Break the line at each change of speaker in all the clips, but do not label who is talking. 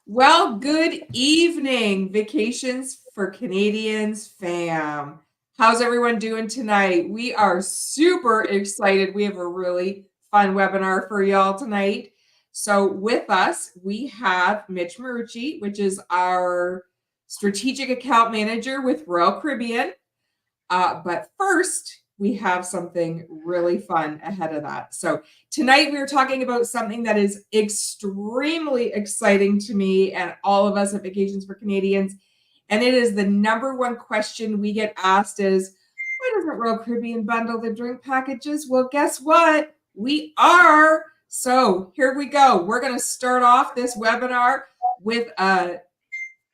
Well, good evening, Vacations for Canadians fam. How's everyone doing tonight? We are super excited. We have a really fun webinar for y'all tonight. So with us, we have Mitch, which is our strategic account manager with Royal Caribbean. But first, we have something really fun ahead of that. So tonight we are talking about something that is extremely exciting to me and all of us at Vacations for Canadians. And it is the number one question we get asked is, why doesn't Royal Caribbean bundle the drink packages? Well, guess what? We are. So here we go. We're going to start off this webinar with a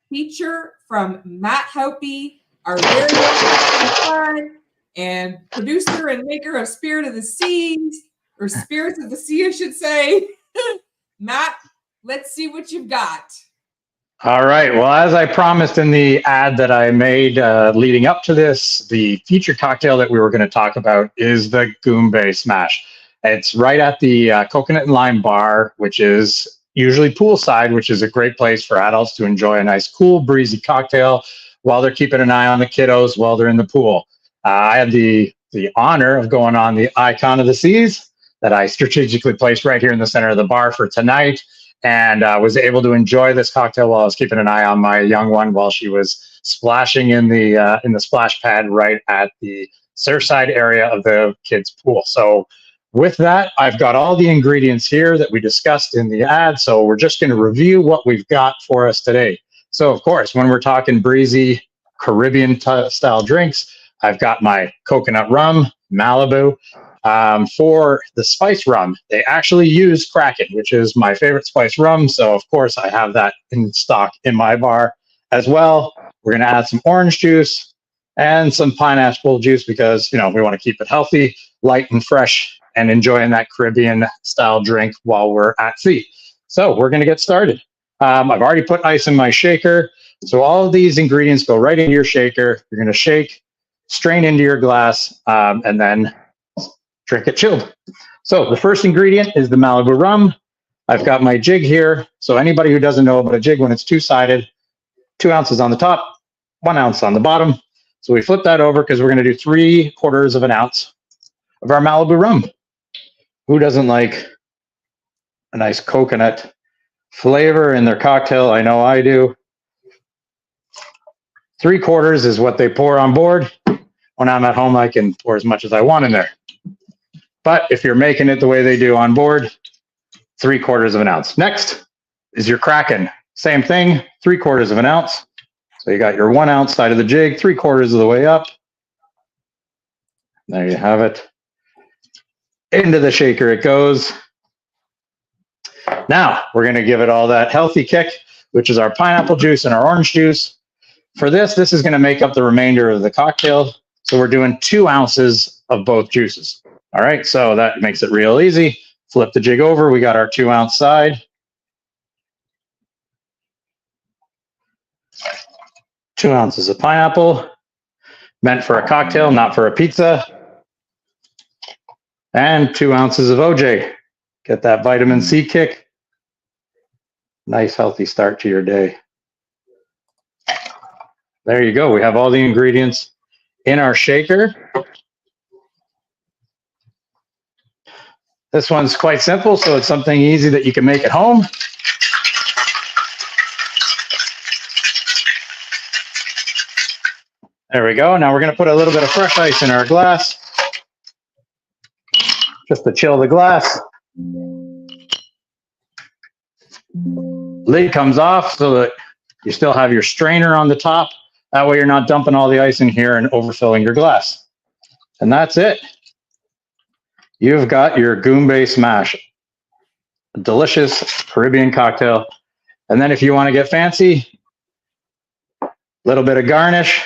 feature from Matt Houpy, our very own and producer and maker of Spirit of the Seas, or Spirits of the Sea, I should say. Matt, let's see what you've got.
All right. Well, as I promised in the ad that I made leading up to this, the featured cocktail that we were going to talk about is the Goombay Smash. It's right at the Coconut and Lime Bar, which is usually poolside, which is a great place for adults to enjoy a nice, cool, breezy cocktail while they're keeping an eye on the kiddos while they're in the pool. I had the honor of going on the Icon of the Seas that I strategically placed right here in the center of the bar for tonight, and was able to enjoy this cocktail while I was keeping an eye on my young one while she was splashing in the splash pad right at the Surfside area of the kids' pool. So with that, I've got all the ingredients here that we discussed in the ad. So we're just going to review what we've got for us today. So of course, when we're talking breezy Caribbean style drinks, I've got my coconut rum, Malibu. For the spice rum, they actually use Kraken, which is my favorite spice rum. So of course I have that in stock in my bar as well. We're going to add some orange juice and some pineapple juice because, we want to keep it healthy, light and fresh, and enjoying that Caribbean style drink while we're at sea. So we're going to get started. I've already put ice in my shaker. So all of these ingredients go right into your shaker. You're going to shake, strain into your glass, and then drink it chilled. So the first ingredient is the Malibu rum. I've got my jig here. So anybody who doesn't know about a jig, when it's two-sided, 2 ounces on the top, 1 ounce on the bottom. So we flip that over because we're going to do 3/4 of an ounce of our Malibu rum. Who doesn't like a nice coconut flavor in their cocktail? I know I do. 3/4 is what they pour on board. When I'm at home, I can pour as much as I want in there. But if you're making it the way they do on board, 3/4 of an ounce. Next is your Kraken. Same thing, 3/4 of an ounce. So you got your 1 ounce side of the jig, 3/4 of the way up. There you have it. Into the shaker it goes. Now we're going to give it all that healthy kick, which is our pineapple juice and our orange juice. For this is going to make up the remainder of the cocktail. So we're doing 2 ounces of both juices. All right, so that makes it real easy. Flip the jig over. We got our 2 ounce side. 2 ounces of pineapple, meant for a cocktail, not for a pizza. And 2 ounces of OJ. Get that vitamin C kick. Nice, healthy start to your day. There you go. We have all the ingredients in our shaker. This one's quite simple, so it's something easy that you can make at home. There we go. Now we're going to put a little bit of fresh ice in our glass, just to chill the glass. Lid comes off so that you still have your strainer on the top. That way you're not dumping all the ice in here and overfilling your glass. And that's it. You've got your Goombay Smash, a delicious Caribbean cocktail. And then if you want to get fancy, a little bit of garnish,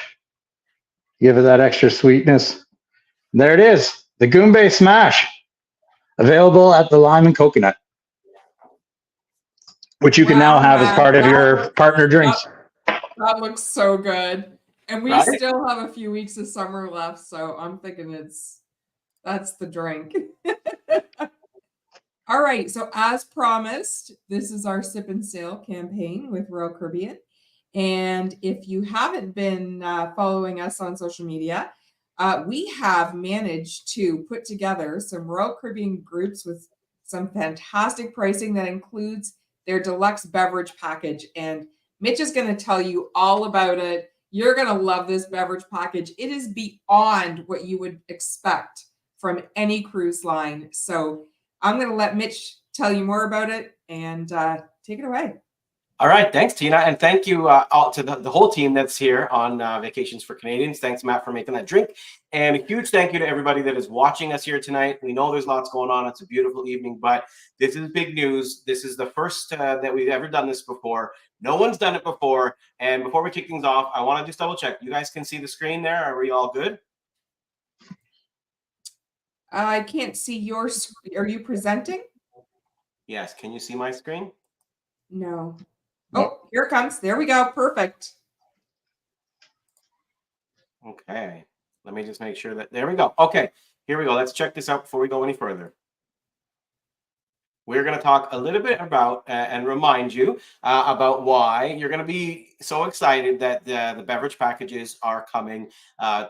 give it that extra sweetness. There it is, the Goombay Smash, available at the Lime and Coconut, which you can now have as part of your partner drinks.
That looks so good. And we still have a few weeks of summer left, so I'm thinking that's the drink. All right, so as promised, this is our Sip and Sail campaign with Royal Caribbean. And if you haven't been following us on social media, we have managed to put together some Royal Caribbean groups with some fantastic pricing that includes their Deluxe Beverage Package. And Mitch is going to tell you all about it. You're going to love this beverage package. It is beyond what you would expect from any cruise line. So I'm going to let Mitch tell you more about it and take it away.
All right. Thanks, Teena. And thank you all to the whole team that's here on Vacations for Canadians. Thanks, Matt, for making that drink. And a huge thank you to everybody that is watching us here tonight. We know there's lots going on. It's a beautiful evening, but this is big news. This is the first that we've ever done this before. No one's done it before. And before we kick things off, I want to just double check. You guys can see the screen there. Are we all good?
I can't see your screen. Are you presenting?
Yes. Can you see my screen?
No. Oh, here it comes. There we go. Perfect.
Okay. Let me just make sure that there we go. Okay. Here we go. Let's check this out before we go any further. We're going to talk a little bit about and remind you about why you're going to be so excited that the beverage packages are coming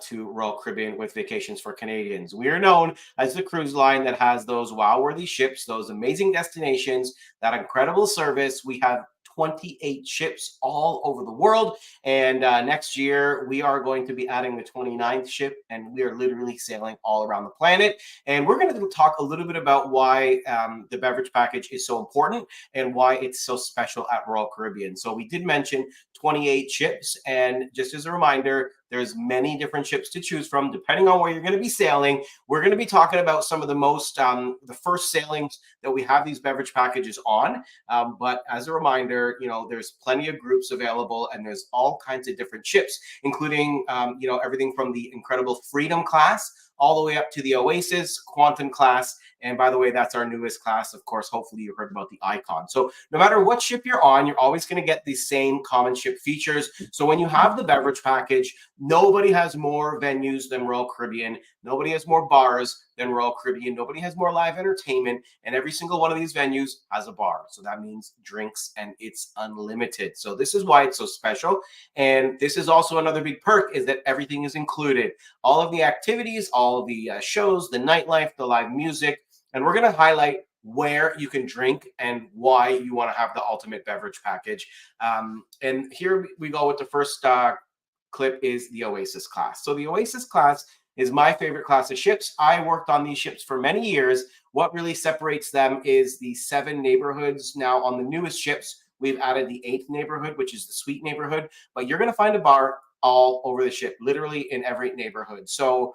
to Royal Caribbean with Vacations for Canadians. We are known as the cruise line that has those wow-worthy ships, those amazing destinations, that incredible service. We have 28 ships all over the world. And next year, we are going to be adding the 29th ship, and we are literally sailing all around the planet. And we're going to talk a little bit about why the beverage package is so important and why it's so special at Royal Caribbean. So we did mention 28 ships. And just as a reminder, there's many different ships to choose from, depending on where you're going to be sailing. We're going to be talking about some of the most, the first sailings that we have these beverage packages on. But as a reminder, you know, there's plenty of groups available, and there's all kinds of different ships, including, you know, everything from the incredible Freedom class all the way up to the Oasis Quantum class. And by the way, that's our newest class. Of course, hopefully you heard about the Icon. So no matter what ship you're on, you're always going to get the same common ship features. So when you have the beverage package, nobody has more venues than Royal Caribbean. Nobody has more bars than Royal Caribbean. Nobody has more live entertainment. And every single one of these venues has a bar. So that means drinks, and it's unlimited. So this is why it's so special. And this is also another big perk, is that everything is included. All of the activities, all of the shows, the nightlife, the live music. And we're going to highlight where you can drink and why you want to have the ultimate beverage package. And here we go with the first clip is the Oasis class. So the Oasis class is my favorite class of ships. I worked on these ships for many years. What really separates them is the 7 neighborhoods. Now on the newest ships, we've added the 8th neighborhood, which is the suite neighborhood, but you're going to find a bar all over the ship, literally in every neighborhood. So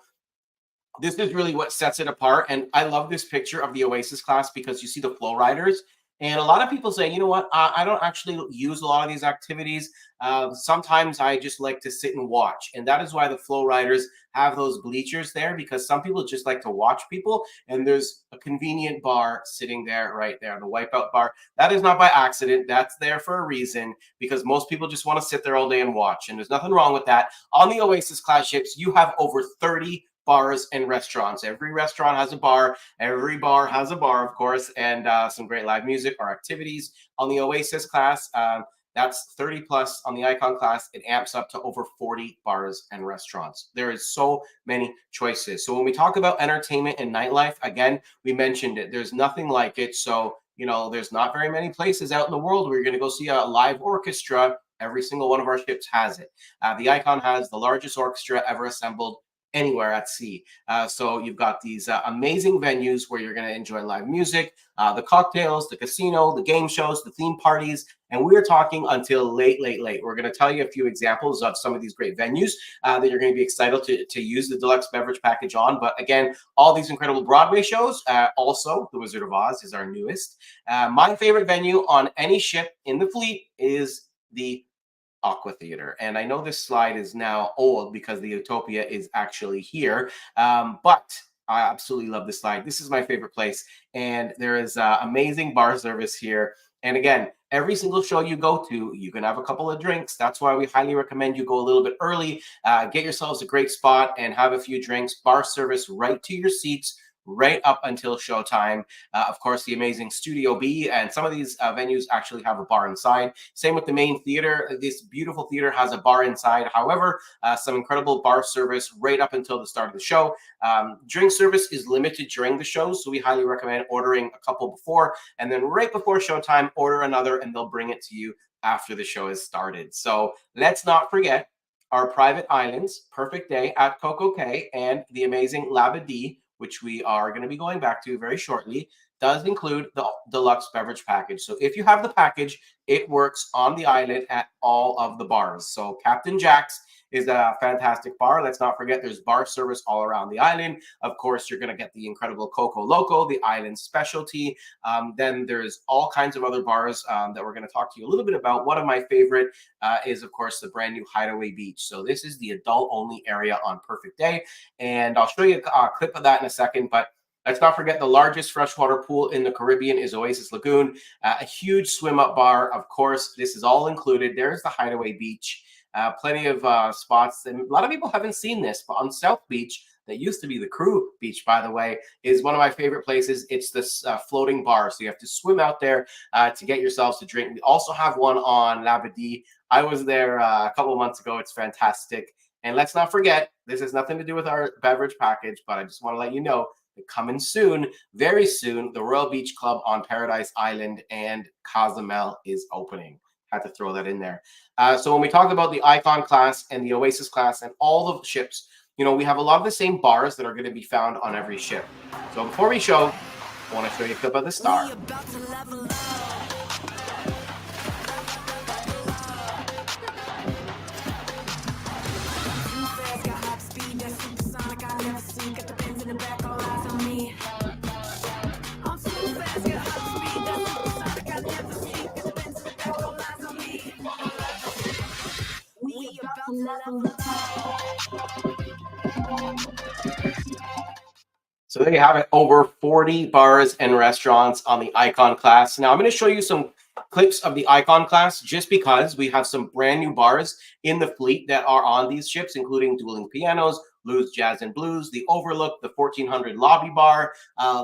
this is really what sets it apart. And I love this picture of the Oasis class because you see the flow riders. And a lot of people say, you know what, I don't actually use a lot of these activities. Sometimes I just like to sit and watch. And that is why the flow riders have those bleachers there, because some people just like to watch people. And there's a convenient bar sitting there, right there, the wipeout bar. That is not by accident. That's there for a reason, because most people just want to sit there all day and watch. And there's nothing wrong with that. On the Oasis class ships, you have over 30 bars and restaurants. Every restaurant has a bar. Every bar has a bar, of course, and some great live music or activities. On the Oasis class, that's 30 plus. On the Icon class, it amps up to over 40 bars and restaurants. There is so many choices. So when we talk about entertainment and nightlife, again, we mentioned it. There's nothing like it. So, you know, there's not very many places out in the world where you're going to go see a live orchestra. Every single one of our ships has it. The Icon has the largest orchestra ever assembled anywhere at sea. So you've got these amazing venues where you're going to enjoy live music, the cocktails, the casino, the game shows, the theme parties, and we're talking until late, late, late. We're going to tell you a few examples of some of these great venues that you're going to be excited to use the Deluxe Beverage Package on. But again, all these incredible Broadway shows, also The Wizard of Oz is our newest. My favorite venue on any ship in the fleet is the Aqua Theater. And I know this slide is now old because the Utopia is actually here, but I absolutely love this slide. This is my favorite place, and there is amazing bar service here. And again, every single show you go to, you can have a couple of drinks. That's why we highly recommend you go a little bit early, get yourselves a great spot and have a few drinks. Bar service right to your seats, right up until showtime. Of course, the amazing Studio B, and some of these venues actually have a bar inside. Same with the main theater. This beautiful theater has a bar inside. However, some incredible bar service right up until the start of the show. Drink service is limited during the show, so we highly recommend ordering a couple before, and then right before showtime, order another, and they'll bring it to you after the show has started. So let's not forget our private islands, Perfect Day at Coco Cay, and the amazing Labadee, which we are going to be going back to very shortly, does include the deluxe beverage package. So if you have the package, it works on the island at all of the bars. So Captain Jack's is a fantastic bar. Let's not forget there's bar service all around the island. Of course, you're going to get the incredible Coco Loco, the island specialty. Then there's all kinds of other bars that we're going to talk to you a little bit about. One of my favorite is, of course, the brand new Hideaway Beach. So this is the adult-only area on Perfect Day. And I'll show you a clip of that in a second. But let's not forget the largest freshwater pool in the Caribbean is Oasis Lagoon. A huge swim-up bar. Of course, this is all included. There's the Hideaway Beach. Plenty of spots. And a lot of people haven't seen this, but on South Beach, that used to be the Crew Beach, by the way, is one of my favorite places. It's this floating bar. So you have to swim out there to get yourselves to drink. We also have one on Labadee. I was there a couple of months ago. It's fantastic. And let's not forget, this has nothing to do with our beverage package, but I just want to let you know that coming soon, very soon, the Royal Beach Club on Paradise Island and Cozumel is opening. Had to throw that in there. So when we talk about the Icon class and the Oasis class and all of the ships, you know, we have a lot of the same bars that are going to be found on every ship. So before we show, I want to show you a clip of the Star. So there you have it, over 40 bars and restaurants on the Icon class. Now I'm going to show you some clips of the Icon class just because we have some brand new bars in the fleet that are on these ships, including Dueling Pianos, Lou's Jazz and Blues, the Overlook, the 1400 Lobby Bar,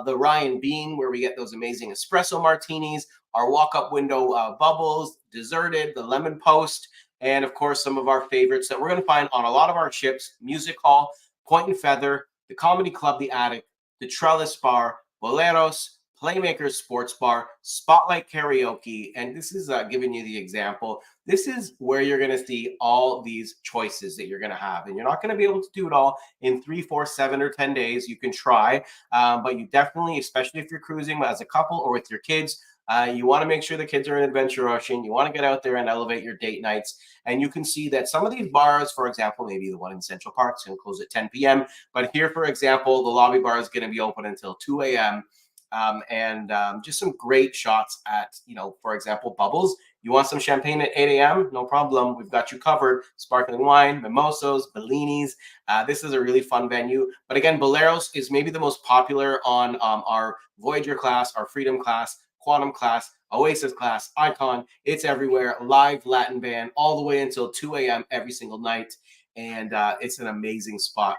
the Ryan Bean, where we get those amazing espresso martinis, our walk-up window bubbles, Deserted, the Lemon Post, and of course some of our favorites that we're going to find on a lot of our ships: Music Hall, Point and Feather, the Comedy Club, the Attic, the Trellis Bar, Boleros, Playmakers Sports Bar, Spotlight Karaoke. And this is giving you the example. This is where you're going to see all these choices that you're going to have. And you're not going to be able to do it all in 3, 4, 7, or 10 days. You can try, but you definitely, especially if you're cruising as a couple or with your kids, you want to make sure the kids are in Adventure Ocean. You want to get out there and elevate your date nights. And you can see that some of these bars, for example, maybe the one in Central Park is going to close at 10 p.m. But here, for example, the lobby bar is going to be open until 2 a.m. Just some great shots at, you know, for example, Bubbles. You want some champagne at 8 a.m.? No problem. We've got you covered. Sparkling wine, mimosos, bellinis. This is a really fun venue. But again, Boleros is maybe the most popular on our Voyager class, our Freedom class, Quantum class, Oasis class, Icon. It's everywhere. Live Latin band all the way until 2 a.m. every single night. And it's an amazing spot.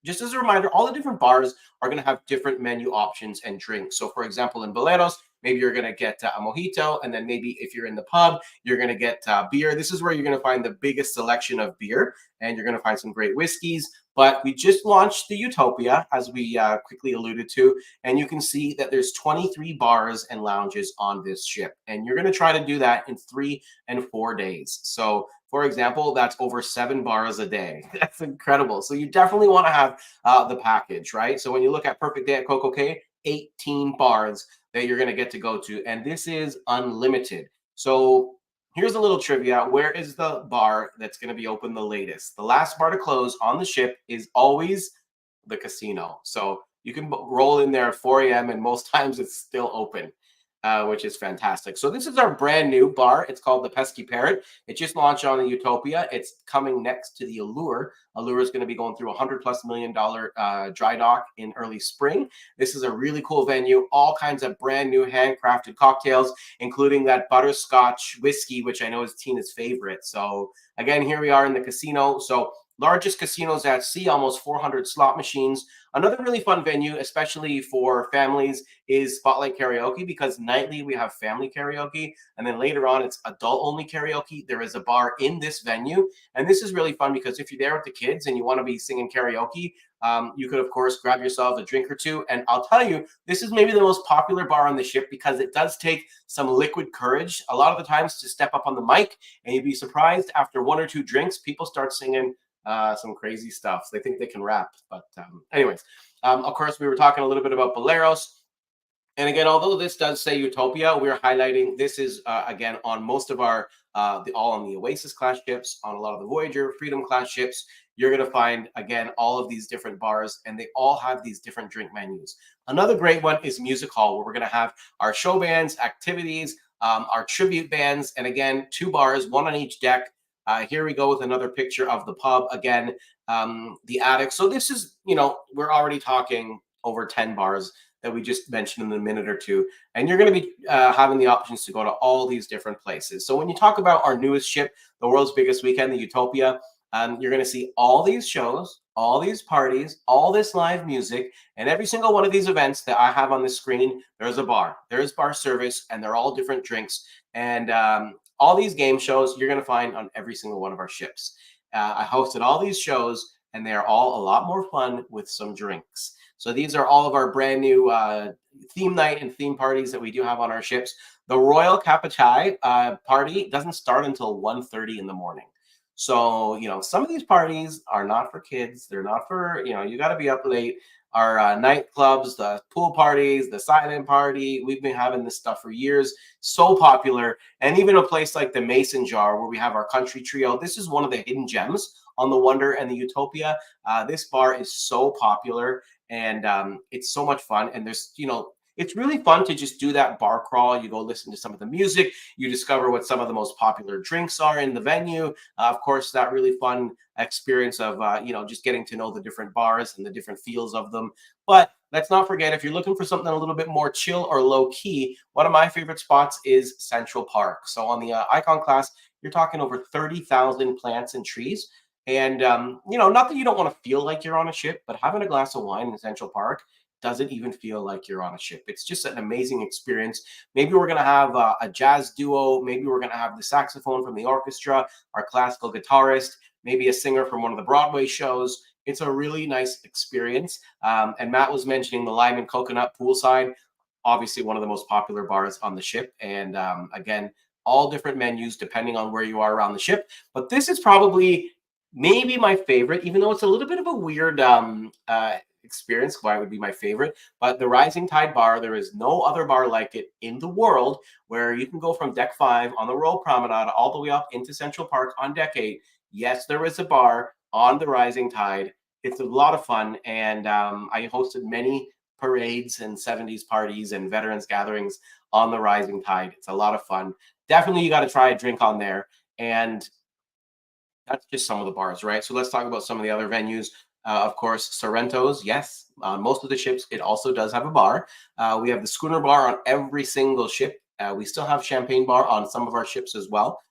Just as a reminder, all the different bars are going to have different menu options and drinks. So, for example, in Boleros, maybe you're going to get a mojito. And then maybe if you're in the pub, you're going to get beer. This is where you're going to find the biggest selection of beer. And you're going to find some great whiskeys. But we just launched the Utopia, as we quickly alluded to. And you can see that there's 23 bars and lounges on this ship. And you're going to try to do that in 3 and 4 days. So, for example, that's over 7 bars a day. That's incredible. So you definitely want to have the package, right? So when you look at Perfect Day at Coco Cay, 18 bars that you're going to get to go to. And this is unlimited. So here's a little trivia. Where is the bar that's going to be open the latest? The last bar to close on the ship is always the casino. So you can roll in there at 4 a.m. and most times it's still open. Which is fantastic. So this is our brand new bar. It's called the Pesky Parrot. It just launched on the Utopia. It's coming next to the Allure. Allure is going to be going through $100+ million dry dock in early spring. This is a really cool venue. All kinds of brand new handcrafted cocktails, including that butterscotch whiskey, which I know is Teena's favorite. So again, here we are in the casino. So largest casinos at sea, almost 400 slot machines. Another really fun venue, especially for families, is Spotlight Karaoke, because nightly we have family karaoke, and then later on it's adult only karaoke. There is a bar in this venue, and this is really fun because if you're there with the kids and you want to be singing karaoke, you could, of course, grab yourself a drink or two. And I'll tell you, this is maybe the most popular bar on the ship because it does take some liquid courage a lot of the times to step up on the mic. And you'd be surprised, after one or two drinks, people start singing some crazy stuff. They think they can rap. But anyways, of course, we were talking a little bit about Boleros. And again, although this does say Utopia, we're highlighting this is, again, on most of our, all on the Oasis class ships, on a lot of the Voyager, Freedom class ships. You're going to find, again, all of these different bars, and they all have these different drink menus. Another great one is Music Hall, where we're going to have our show bands, activities, our tribute bands, and again, 2 bars, 1 on each deck. Here we go with another picture of the pub, again, the attic. So this is, we're already talking over 10 bars that we just mentioned in a minute or two. And you're going to be having the options to go to all these different places. So when you talk about our newest ship, the world's biggest weekend, the Utopia, you're going to see all these shows, all these parties, all this live music, and every single one of these events that I have on the screen, there's a bar. There's bar service, and they're all different drinks. And all these game shows you're going to find on every single one of our ships. I hosted all these shows, and they are all a lot more fun with some drinks. So these are all of our brand new theme night and theme parties that we do have on our ships. The Royal Capitai party doesn't start until 1:30 in the morning. So, some of these parties are not for kids. They're not for, you got to be up late. Our nightclubs, the pool parties, the silent party, we've been having this stuff for years. So popular. And even a place like the Mason Jar, where we have our country trio. This is one of the hidden gems on the Wonder and the Utopia. This bar is so popular, and it's so much fun. And there's, it's really fun to just do that bar crawl. You go listen to some of the music. You discover what some of the most popular drinks are in the venue. Of course, that really fun experience of, just getting to know the different bars and the different feels of them. But let's not forget, if you're looking for something a little bit more chill or low key, one of my favorite spots is Central Park. So on the Icon class, you're talking over 30,000 plants and trees. And, not that you don't want to feel like you're on a ship, but having a glass of wine in Central Park doesn't even feel like you're on a ship. It's just an amazing experience. Maybe we're going to have a jazz duo. Maybe we're going to have the saxophone from the orchestra, our classical guitarist, maybe a singer from one of the Broadway shows. It's a really nice experience. And Matt was mentioning the Lime and Coconut poolside, obviously one of the most popular bars on the ship. And again, all different menus depending on where you are around the ship. But this is probably maybe my favorite, even though it's a little bit of a weird experience. Why it would be my favorite? But the Rising Tide Bar, there is no other bar like it in the world, where you can go from deck 5 on the Royal Promenade all the way up into Central Park on deck 8. Yes, there is a bar on the Rising Tide. It's a lot of fun, and I hosted many parades and 70s parties and veterans gatherings on the Rising Tide. It's a lot of fun. Definitely, you got to try a drink on there. And that's just some of the bars, right? So let's talk about some of the other venues. Of course, Sorrento's, yes. On most of the ships, it also does have a bar. We have the Schooner Bar on every single ship. We still have Champagne Bar on some of our ships as well.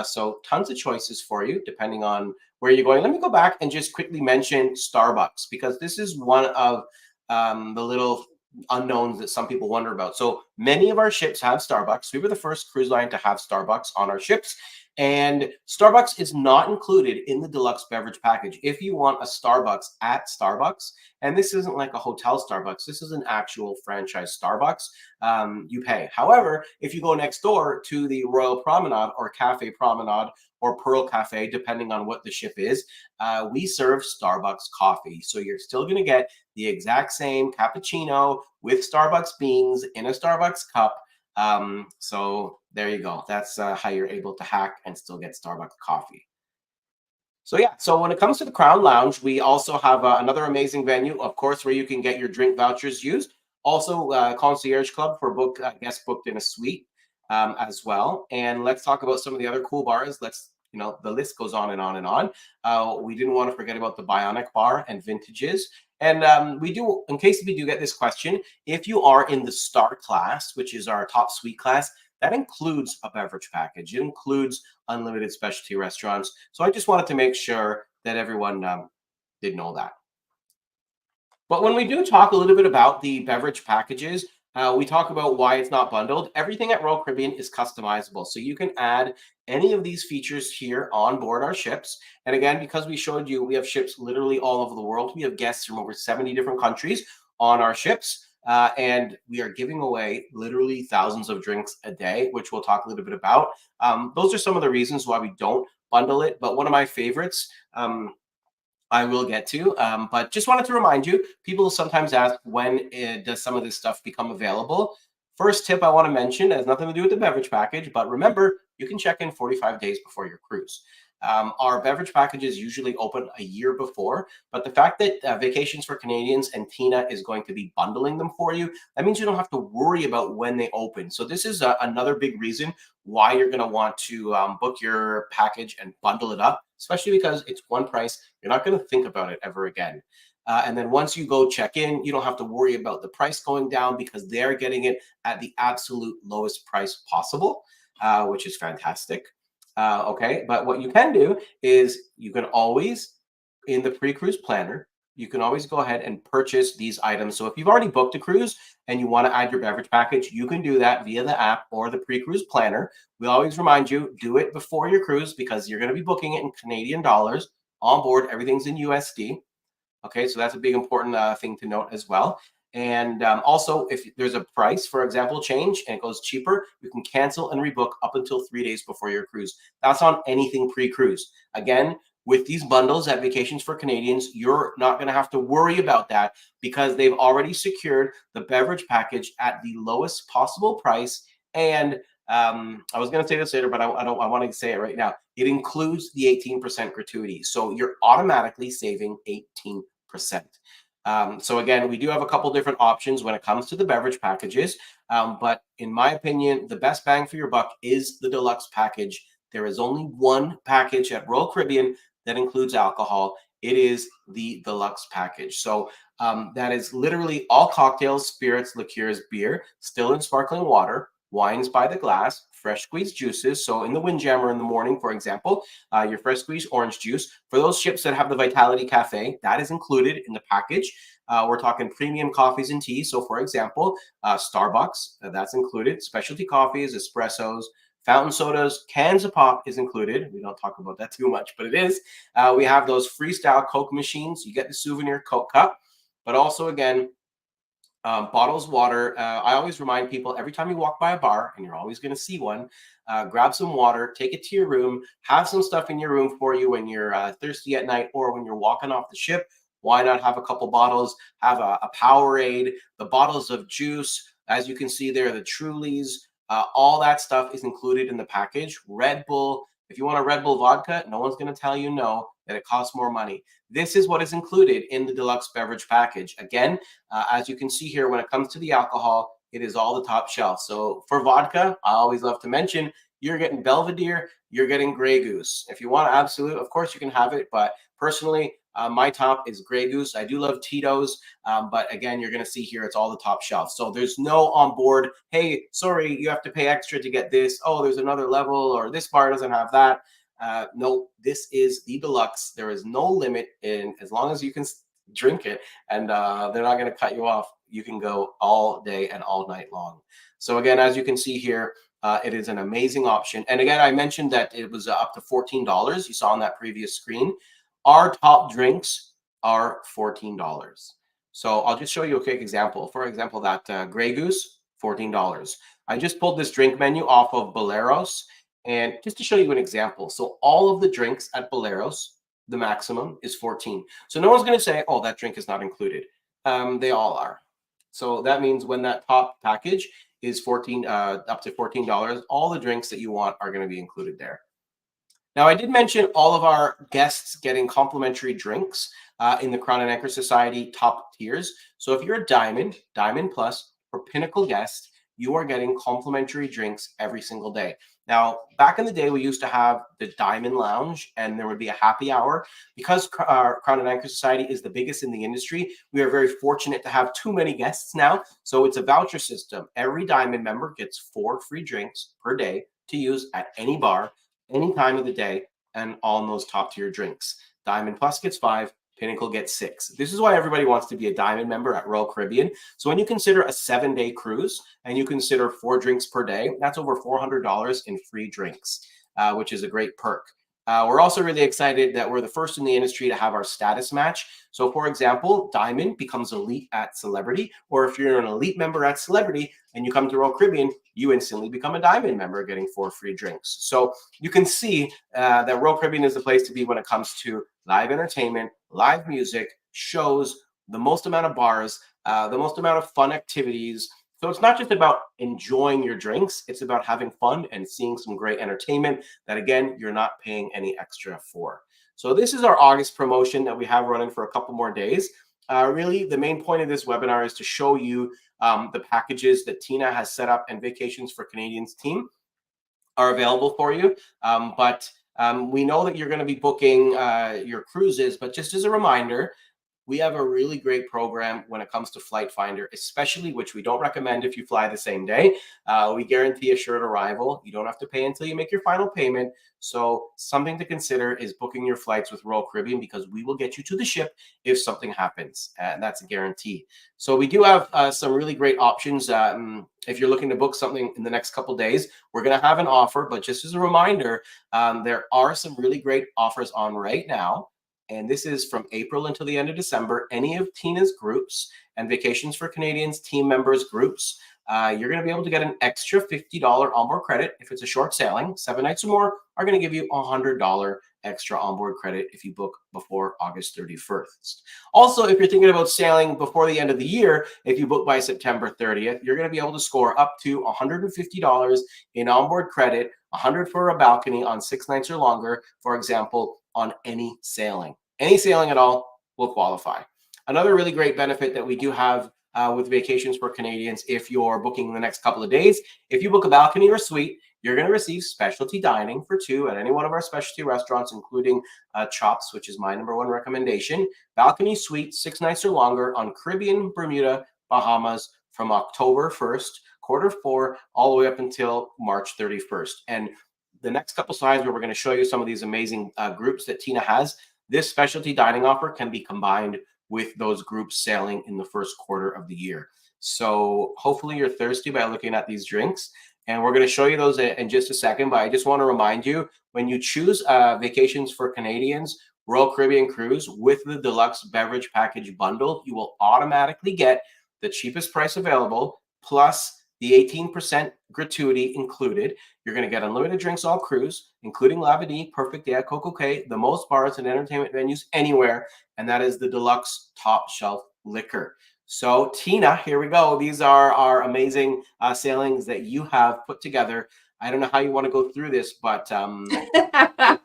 So tons of choices for you, depending on where you're going. Let me go back and just quickly mention Starbucks, because this is one of the little unknowns that some people wonder about. So many of our ships have Starbucks. We were the first cruise line to have Starbucks on our ships. And Starbucks is not included in the deluxe beverage package. If you want a Starbucks at Starbucks, and this isn't like a hotel Starbucks, this is an actual franchise Starbucks, you pay. However, if you go next door to the Royal Promenade or Cafe Promenade or Pearl Cafe, depending on what the ship is, we serve Starbucks coffee. So you're still going to get the exact same cappuccino with Starbucks beans in a Starbucks cup. So there you go. That's how you're able to hack and still get Starbucks coffee. So yeah, so when it comes to the Crown Lounge, we also have another amazing venue, of course, where you can get your drink vouchers used. Also, Concierge Club for guests booked in a suite as well. And let's talk about some of the other cool bars. The list goes on and on and on. We didn't want to forget about the Bionic Bar and Vintages. And we do, in case we do get this question, if you are in the Star class, which is our top suite class, that includes a beverage package. It includes unlimited specialty restaurants. So I just wanted to make sure that everyone did know that. But when we do talk a little bit about the beverage packages, we talk about why it's not bundled. Everything at Royal Caribbean is customizable. So you can add any of these features here on board our ships. And again, because we showed you, we have ships literally all over the world. We have guests from over 70 different countries on our ships. And we are giving away literally thousands of drinks a day, which we'll talk a little bit about. Those are some of the reasons why we don't bundle it. But one of my favorites, I will get to, but just wanted to remind you, people sometimes ask, when does some of this stuff become available? First tip I want to mention has nothing to do with the beverage package, but remember, you can check in 45 days before your cruise. Our beverage packages usually open a year before, but the fact that Vacations for Canadians and Teena is going to be bundling them for you, that means you don't have to worry about when they open. So this is another big reason why you're going to want to book your package and bundle it up, especially because it's one price. You're not going to think about it ever again. And then once you go check in, you don't have to worry about the price going down because they're getting it at the absolute lowest price possible, which is fantastic. Okay, but what you can do is you can always, in the pre-cruise planner, you can always go ahead and purchase these items. So if you've already booked a cruise and you want to add your beverage package, you can do that via the app or the pre-cruise planner. We always remind you, do it before your cruise because you're going to be booking it in Canadian dollars on board. Everything's in USD. Okay, so that's a big important thing to note as well. And also, if there's a price, for example, change and it goes cheaper, you can cancel and rebook up until 3 days before your cruise. That's on anything pre-cruise. Again, with these bundles at Vacations for Canadians, you're not going to have to worry about that because they've already secured the beverage package at the lowest possible price. And I was going to say this later, but I want to say it right now. It includes the 18% gratuity. So you're automatically saving 18%. So again, we do have a couple different options when it comes to the beverage packages. But in my opinion, the best bang for your buck is the deluxe package. There is only one package at Royal Caribbean that includes alcohol. It is the deluxe package. So that is literally all cocktails, spirits, liqueurs, beer, still and sparkling water, wines by the glass, fresh squeezed juices. So in the Windjammer in the morning, for example, your fresh squeezed orange juice. For those ships that have the Vitality Cafe, that is included in the package. We're talking premium coffees and teas. So for example, Starbucks, that's included. Specialty coffees, espressos, fountain sodas, cans of pop is included. We don't talk about that too much, but it is. We have those freestyle Coke machines. You get the souvenir Coke cup, but also again, bottles of water. I always remind people every time you walk by a bar, and you're always going to see one, grab some water, take it to your room, have some stuff in your room for you when you're thirsty at night or when you're walking off the ship. Why not have a couple bottles, have a Powerade, the bottles of juice. As you can see there, the Trulies, all that stuff is included in the package. Red Bull. If you want a Red Bull vodka, no one's going to tell you no, that it costs more money. This is what is included in the deluxe beverage package. Again, as you can see here, when it comes to the alcohol, it is all the top shelf. So for vodka, I always love to mention, you're getting Belvedere, you're getting Grey Goose. If you want Absolute, of course you can have it, but personally, my top is Grey Goose. I do love Tito's, but again, you're going to see here, it's all the top shelf. So there's no on board, hey, sorry, you have to pay extra to get this. Oh, there's another level, or this bar doesn't have that. No, this is the deluxe. There is no limit in as long as you can drink it and they're not going to cut you off. You can go all day and all night long. So again, as you can see here, it is an amazing option. And again, I mentioned that it was up to $14. You saw on that previous screen. Our top drinks are $14. So I'll just show you a quick example. For example, that Grey Goose, $14. I just pulled this drink menu off of Boleros. And just to show you an example, so all of the drinks at Boleros, the maximum is 14. So no one's going to say, oh, that drink is not included. They all are. So that means when that top package is up to $14, all the drinks that you want are going to be included there. Now, I did mention all of our guests getting complimentary drinks in the Crown and Anchor Society top tiers. So if you're a Diamond, Diamond Plus, or Pinnacle guest, you are getting complimentary drinks every single day. Now, back in the day, we used to have the Diamond Lounge, and there would be a happy hour. Because our Crown and Anchor Society is the biggest in the industry, we are very fortunate to have too many guests now. So it's a voucher system. Every Diamond member gets 4 free drinks per day to use at any bar, any time of the day, and on those top tier drinks. Diamond Plus gets 5, Pinnacle gets 6. This is why everybody wants to be a Diamond member at Royal Caribbean. So when you consider a 7-day cruise and you consider 4 drinks per day, that's over $400 in free drinks, which is a great perk. We're also really excited that we're the first in the industry to have our status match. So for example, Diamond becomes Elite at Celebrity, or if you're an Elite member at Celebrity and you come to Royal Caribbean, you instantly become a Diamond member, getting 4 free drinks. So you can see that Royal Caribbean is the place to be when it comes to live entertainment, live music, shows, the most amount of bars, the most amount of fun activities. So it's not just about enjoying your drinks, it's about having fun and seeing some great entertainment that, again, you're not paying any extra for. So this is our August promotion that we have running for a couple more days. Really, the main point of this webinar is to show you the packages that Teena has set up and Vacations for Canadians team are available for you. We know that you're going to be booking your cruises, but just as a reminder, we have a really great program when it comes to Flight Finder, especially, which we don't recommend if you fly the same day. We guarantee assured arrival. You don't have to pay until you make your final payment. So something to consider is booking your flights with Royal Caribbean, because we will get you to the ship if something happens, and that's a guarantee. So we do have some really great options. If you're looking to book something in the next couple days, we're going to have an offer, but just as a reminder, there are some really great offers on right now. And this is from April until the end of December. Any of Teena's groups and Vacations for Canadians team members groups, you're going to be able to get an extra $50 onboard credit if it's a short sailing. 7 nights or more are going to give you $100 extra onboard credit if you book before August 31st. Also, if you're thinking about sailing before the end of the year, if you book by September 30th, you're going to be able to score up to $150 in onboard credit, $100 for a balcony on 6 nights or longer, for example, on any sailing. Any sailing at all will qualify. Another really great benefit that we do have with Vacations for Canadians, if you're booking in the next couple of days, if you book a balcony or suite, you're going to receive specialty dining for 2 at any one of our specialty restaurants, including Chops, which is my #1 recommendation. Balcony suite, 6 nights or longer on Caribbean, Bermuda, Bahamas from October 1st, quarter 4, all the way up until March 31st. And the next couple slides where we're going to show you some of these amazing groups that Teena has, this specialty dining offer can be combined with those groups sailing in the first quarter of the year. So hopefully you're thirsty by looking at these drinks. And we're going to show you those in just a second. But I just want to remind you, when you choose Vacations for Canadians Royal Caribbean cruise with the Deluxe Beverage Package bundle, you will automatically get the cheapest price available, plus the 18% gratuity included. You're going to get unlimited drinks all cruise, including Lavadie, Perfect Day at Coco Cay, the most bars and entertainment venues anywhere, and that is the Deluxe Top Shelf Liquor. So Teena, here we go. These are our amazing sailings that you have put together. I don't know how you want to go through this, but
I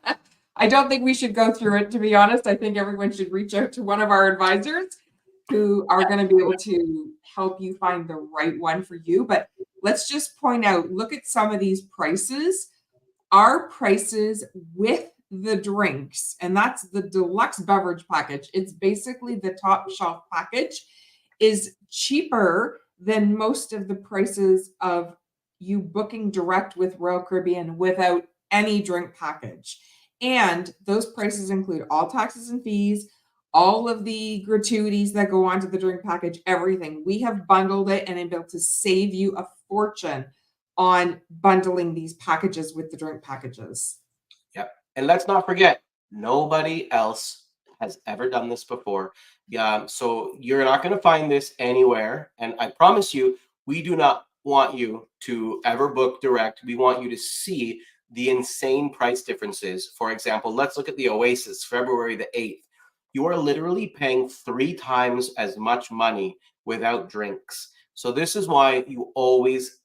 don't think we should go through it, to be honest. I think everyone should reach out to one of our advisors who are going to be able to help you find the right one for you. But let's just point out, look at some of these prices. Our prices with the drinks, and that's the Deluxe Beverage Package. It's basically the top shelf package, is cheaper than most of the prices of you booking direct with Royal Caribbean without any drink package. And those prices include all taxes and fees, all of the gratuities that go onto the drink package, everything. We have bundled it and able to save you a fortune on bundling these packages with the drink packages.
Yep. And let's not forget, nobody else has ever done this before. So you're not going to find this anywhere. And I promise you, we do not want you to ever book direct. We want you to see the insane price differences. For example, let's look at the Oasis, February the 8th. You are literally paying 3 times as much money without drinks. So this is why you always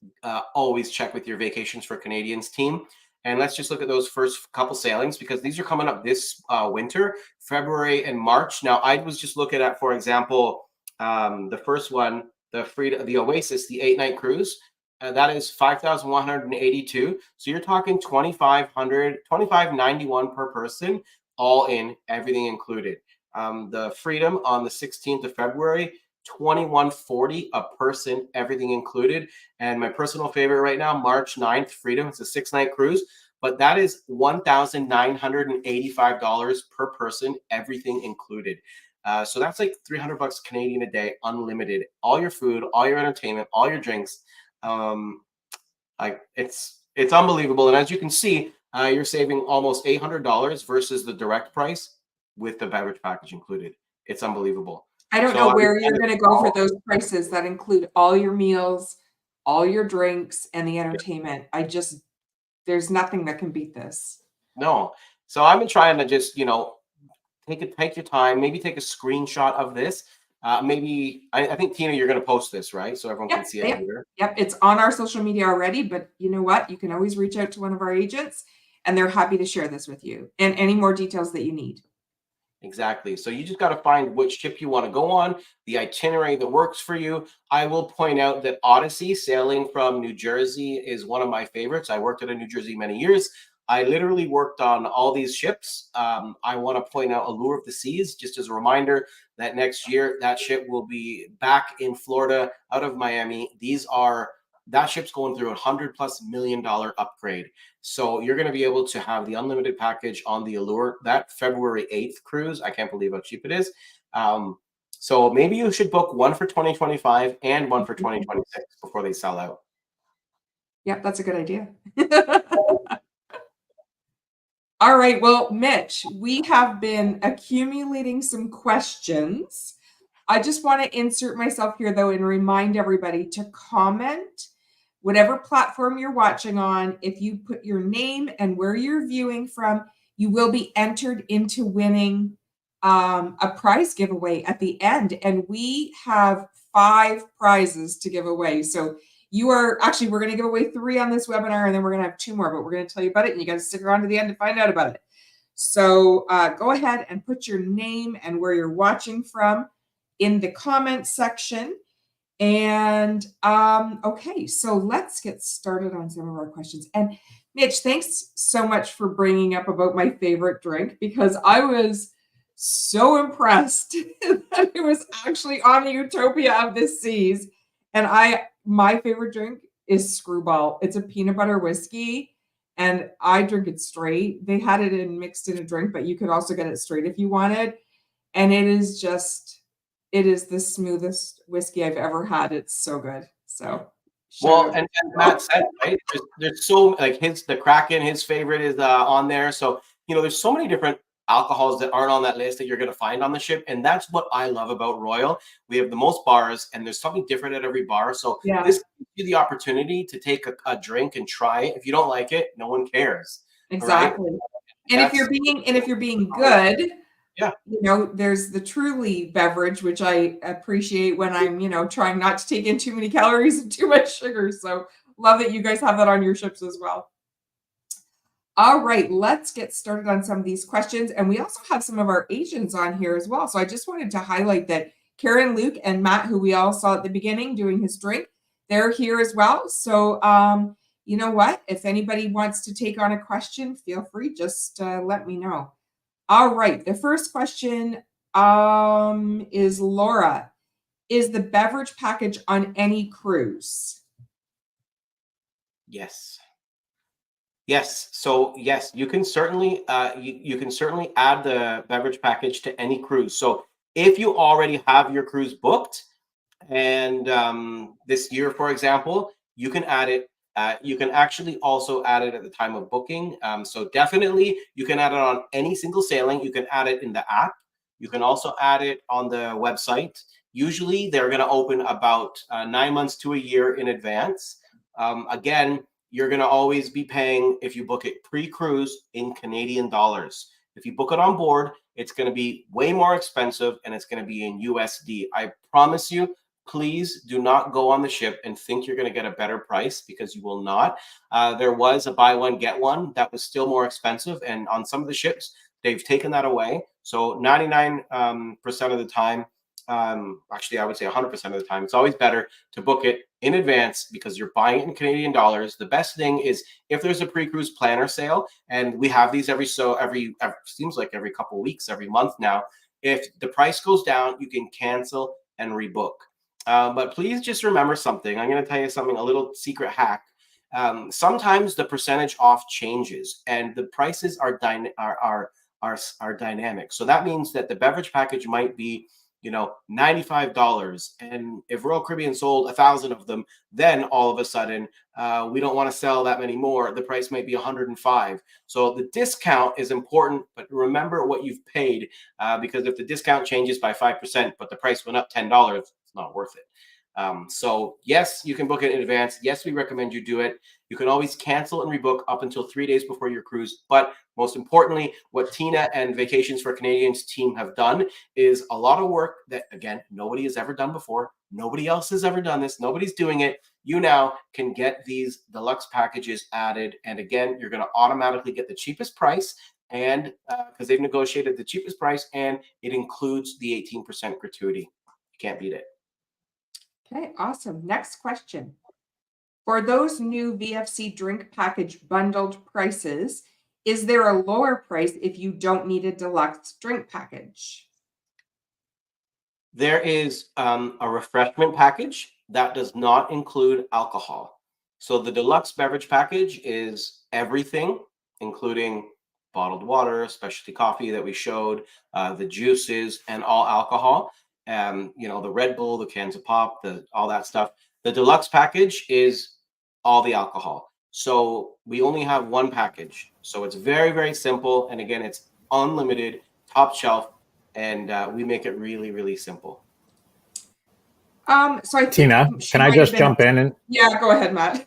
check with your Vacations for Canadians team. And let's just look at those first couple sailings, because these are coming up this winter, February and March. Now, I was just looking at, for example, the first one, the Oasis, the 8-night cruise. That is $5,182. So you're talking $2,591 per person, all in, everything included. The Freedom on the 16th of February, $2,140 a person, everything included. And my personal favorite right now, March 9th, Freedom. It's a 6-night cruise, but that is $1,985 per person, everything included. So that's like 300 bucks Canadian a day, unlimited, all your food, all your entertainment, all your drinks. Like it's unbelievable. And as you can see, you're saving almost $800 versus the direct price with the beverage package included. It's unbelievable.
I don't
So
know
I
where
recommend
you're
it
going to
for
go for
all.
those prices that include all your meals, all your drinks, and the entertainment. There's nothing that can beat this.
No. So I've been trying to just, take your time, maybe take a screenshot of this. Maybe I think Teena, you're going to post this, right? So everyone can
Yep,
see it
yep,
later.
yep. It's on our social media already, but you know what? You can always reach out to one of our agents and they're happy to share this with you and any more details that you need.
Exactly. So you just got to find which ship you want to go on, the itinerary that works for you. I will point out that Odyssey sailing from New Jersey is one of my favorites. I worked at a New Jersey many years. I literally worked on all these ships. I want to point out Allure of the Seas, just as a reminder that next year that ship will be back in Florida out of Miami. That ship's going through $100+ million upgrade. So you're going to be able to have the unlimited package on the Allure. That February 8th cruise, I can't believe how cheap it is. So maybe you should book one for 2025 and one for 2026 before they sell out.
Yep, that's a good idea. All right. Well, Mitch, we have been accumulating some questions. I just want to insert myself here, though, and remind everybody to comment whatever platform you're watching on. If you put your name and where you're viewing from, you will be entered into winning a prize giveaway at the end. And we have 5 prizes to give away. So we're going to give away 3 on this webinar, and then we're going to have 2 more, but we're going to tell you about it, and you got to stick around to the end to find out about it. So go ahead and put your name and where you're watching from in the comments section. And okay, so let's get started on some of our questions. And Mitch, thanks so much for bringing up about my favorite drink, because I was so impressed that it was actually on the Utopia of the Seas. And my favorite drink is Screwball. It's a peanut butter whiskey, and I drink it straight. They had it mixed in a drink, but you could also get it straight if you wanted. And it is the smoothest whiskey I've ever had. It's so good. So,
well, and Matt said, right? There's so like the Kraken, his favorite is on there. So there's so many different alcohols that aren't on that list that you're going to find on the ship, and that's what I love about Royal. We have the most bars, and there's something different at every bar. So this gives you the opportunity to take a drink and try it. If you don't like it, no one cares.
Exactly.
Right?
And if you're being good,
yeah,
there's the Truly beverage, which I appreciate when I'm, trying not to take in too many calories and too much sugar. So love that you guys have that on your ships as well. All right, let's get started on some of these questions. And we also have some of our agents on here as well. So I just wanted to highlight that Karen, Luke, and Matt, who we all saw at the beginning doing his drink, they're here as well. So you know what? If anybody wants to take on a question, feel free, just let me know. All right, the first question is Laura. Is the beverage package on any cruise?
Yes. Yes. So yes, you can certainly you can certainly add the beverage package to any cruise. So if you already have your cruise booked, and this year, for example, you can add it. You can actually also add it at the time of booking. So definitely, you can add it on any single sailing. You can add it in the app. You can also add it on the website. Usually, they're going to open about 9 months to a year in advance. Again, you're going to always be paying if you book it pre-cruise in Canadian dollars. If you book it on board, it's going to be way more expensive, and it's going to be in USD. I promise you, please do not go on the ship and think you're going to get a better price, because you will not. There was a buy one, get one that was still more expensive. And on some of the ships, they've taken that away. So 99% of the time, actually, I would say 100% of the time, it's always better to book it in advance, because you're buying it in Canadian dollars. The best thing is if there's a pre-cruise planner sale, and we have these seems like every couple of weeks, every month now. If the price goes down, you can cancel and rebook. But please just remember something. I'm going to tell you something, a little secret hack. sometimes the percentage off changes and the prices are dynamic. So that means that the beverage package might be, $95. And if Royal Caribbean sold 1,000 of them, then all of a sudden we don't want to sell that many more. The price might be 105. So the discount is important, but remember what you've paid, because if the discount changes by 5%, but the price went up $10, it's not worth it. So yes, you can book it in advance. Yes, we recommend you do it. You can always cancel and rebook up until 3 days before your cruise. But most importantly, what Teena and Vacations for Canadians team have done is a lot of work that, again, nobody has ever done before. Nobody else has ever done this. Nobody's doing it. You now can get these deluxe packages added. And again, you're going to automatically get the cheapest price, and because they've negotiated the cheapest price, and it includes the 18% gratuity. You can't beat it.
Okay, awesome. Next question. For those new VFC drink package bundled prices, is there a lower price if you don't need a deluxe drink package?
There is a refreshment package that does not include alcohol. So the deluxe beverage package is everything, including bottled water, specialty coffee that we showed, the juices, and all alcohol. The Red Bull, the cans of pop, all that stuff. The deluxe package is all the alcohol. So we only have one package. So it's very, very simple. And again, it's unlimited, top shelf, and we make it really, really simple.
So I think
Teena, can I just jump in? And
yeah, go ahead, Matt.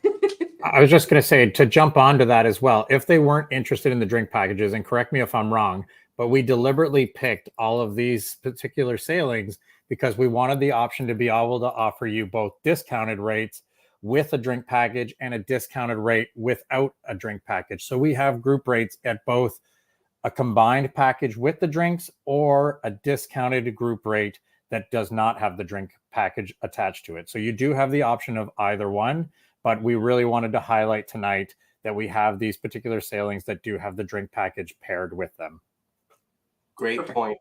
I was just going to say, to jump onto that as well, if they weren't interested in the drink packages, and correct me if I'm wrong, but we deliberately picked all of these particular sailings because we wanted the option to be able to offer you both discounted rates with a drink package and a discounted rate without a drink package. So we have group rates at both a combined package with the drinks or a discounted group rate that does not have the drink package attached to it. So you do have the option of either one, but we really wanted to highlight tonight that we have these particular sailings that do have the drink package paired with them.
Great point.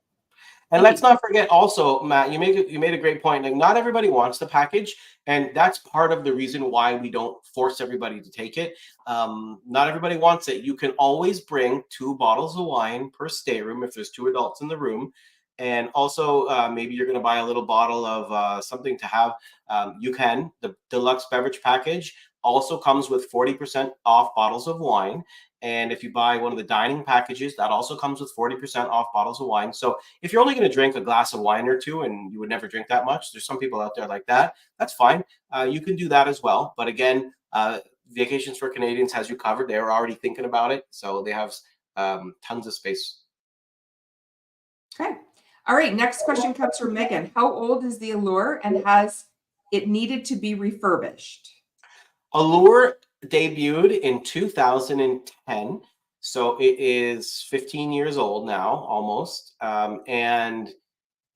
And let's not forget also, Matt, you made a great point. Like, not everybody wants the package, and that's part of the reason why we don't force everybody to take it. Not everybody wants it. You can always bring 2 bottles of wine per stateroom if there's 2 adults in the room. And also, maybe you're going to buy a little bottle of something to have. You can. The deluxe beverage package also comes with 40% off bottles of wine. And if you buy one of the dining packages, that also comes with 40% off bottles of wine. So if you're only going to drink a glass of wine or 2 and you would never drink that much, there's some people out there like that. That's fine. You can do that as well. But again, Vacations for Canadians has you covered. They're already thinking about it. So they have tons of space.
Okay. All right. Next question comes from Megan. How old is the Allure, and has it needed to be refurbished?
Allure debuted in 2010, so it is 15 years old now, almost. And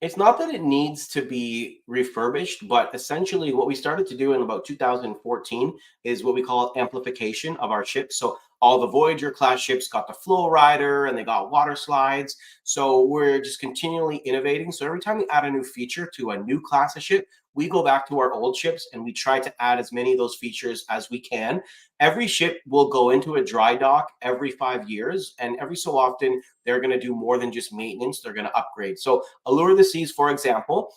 it's not that it needs to be refurbished, but essentially what we started to do in about 2014 is what we call amplification of our ships. So all the Voyager class ships got the flow rider and they got water slides. So we're just continually innovating. So every time we add a new feature to a new class of ship, we go back to our old ships and we try to add as many of those features as we can. Every ship will go into a dry dock every 5 years, and every so often they're going to do more than just maintenance. They're going to upgrade. So Allure of the Seas, for example,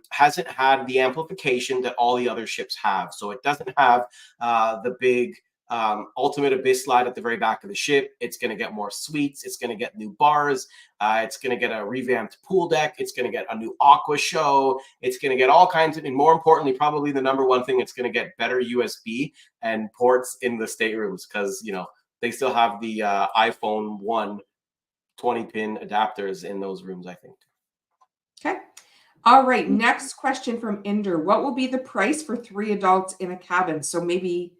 hasn't had the amplification that all the other ships have. So it doesn't have the big ultimate abyss slide at the very back of the ship. It's going to get more suites. It's going to get new bars. It's going to get a revamped pool deck. It's going to get a new aqua show. It's going to get all kinds of, and more importantly, probably the number one thing, it's going to get better USB and ports in the staterooms, because they still have the iPhone 1 20-pin adapters in those rooms, I think.
Okay. All right. Next question from Inder. What will be the price for 3 adults in a cabin? So maybe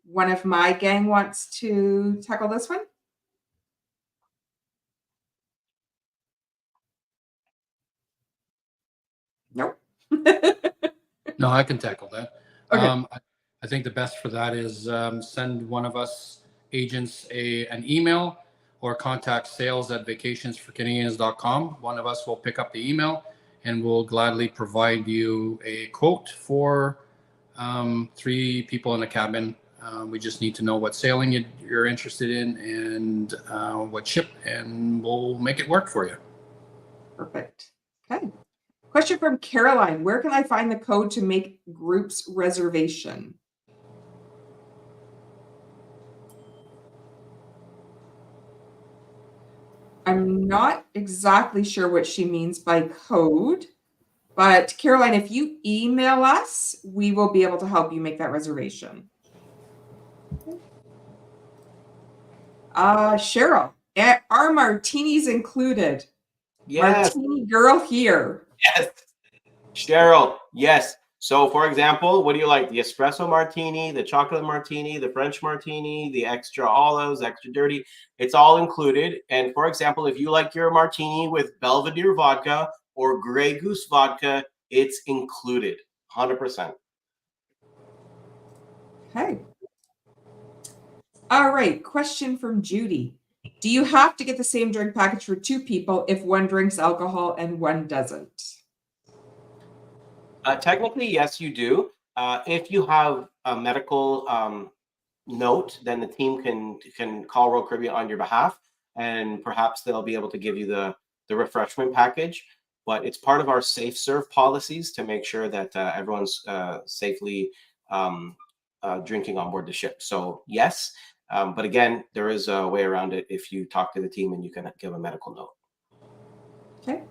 one of my gang wants to tackle this one. Nope.
No, I can tackle that.
Okay.
I think the best for that is send one of us agents an email or contact sales@vacationsforcanadians.com. One of us will pick up the email and we'll gladly provide you a quote for 3 people in a cabin We just need to know what sailing you're interested in and what ship, and we'll make it work for you.
Perfect. Okay. Question from Caroline. Where can I find the code to make groups reservation? I'm not exactly sure what she means by code, but Caroline, if you email us, we will be able to help you make that reservation. Cheryl, are martinis included?
Yes.
Martini girl here.
Yes. Cheryl, yes. So, for example, what do you like? The espresso martini, the chocolate martini, the French martini, the extra olives, extra dirty. It's all included. And for example, if you like your martini with Belvedere vodka or Grey Goose vodka, it's included 100%.
Okay. All right. Question from Judy. Do you have to get the same drink package for 2 people if one drinks alcohol and one doesn't?
Technically, yes, you do. If you have a medical note, then the team can call Royal Caribbean on your behalf, and perhaps they'll be able to give you the refreshment package. But it's part of our safe serve policies to make sure that everyone's safely drinking on board the ship. So yes, but again, there is a way around it if you talk to the team and you can give a medical note.
Okay.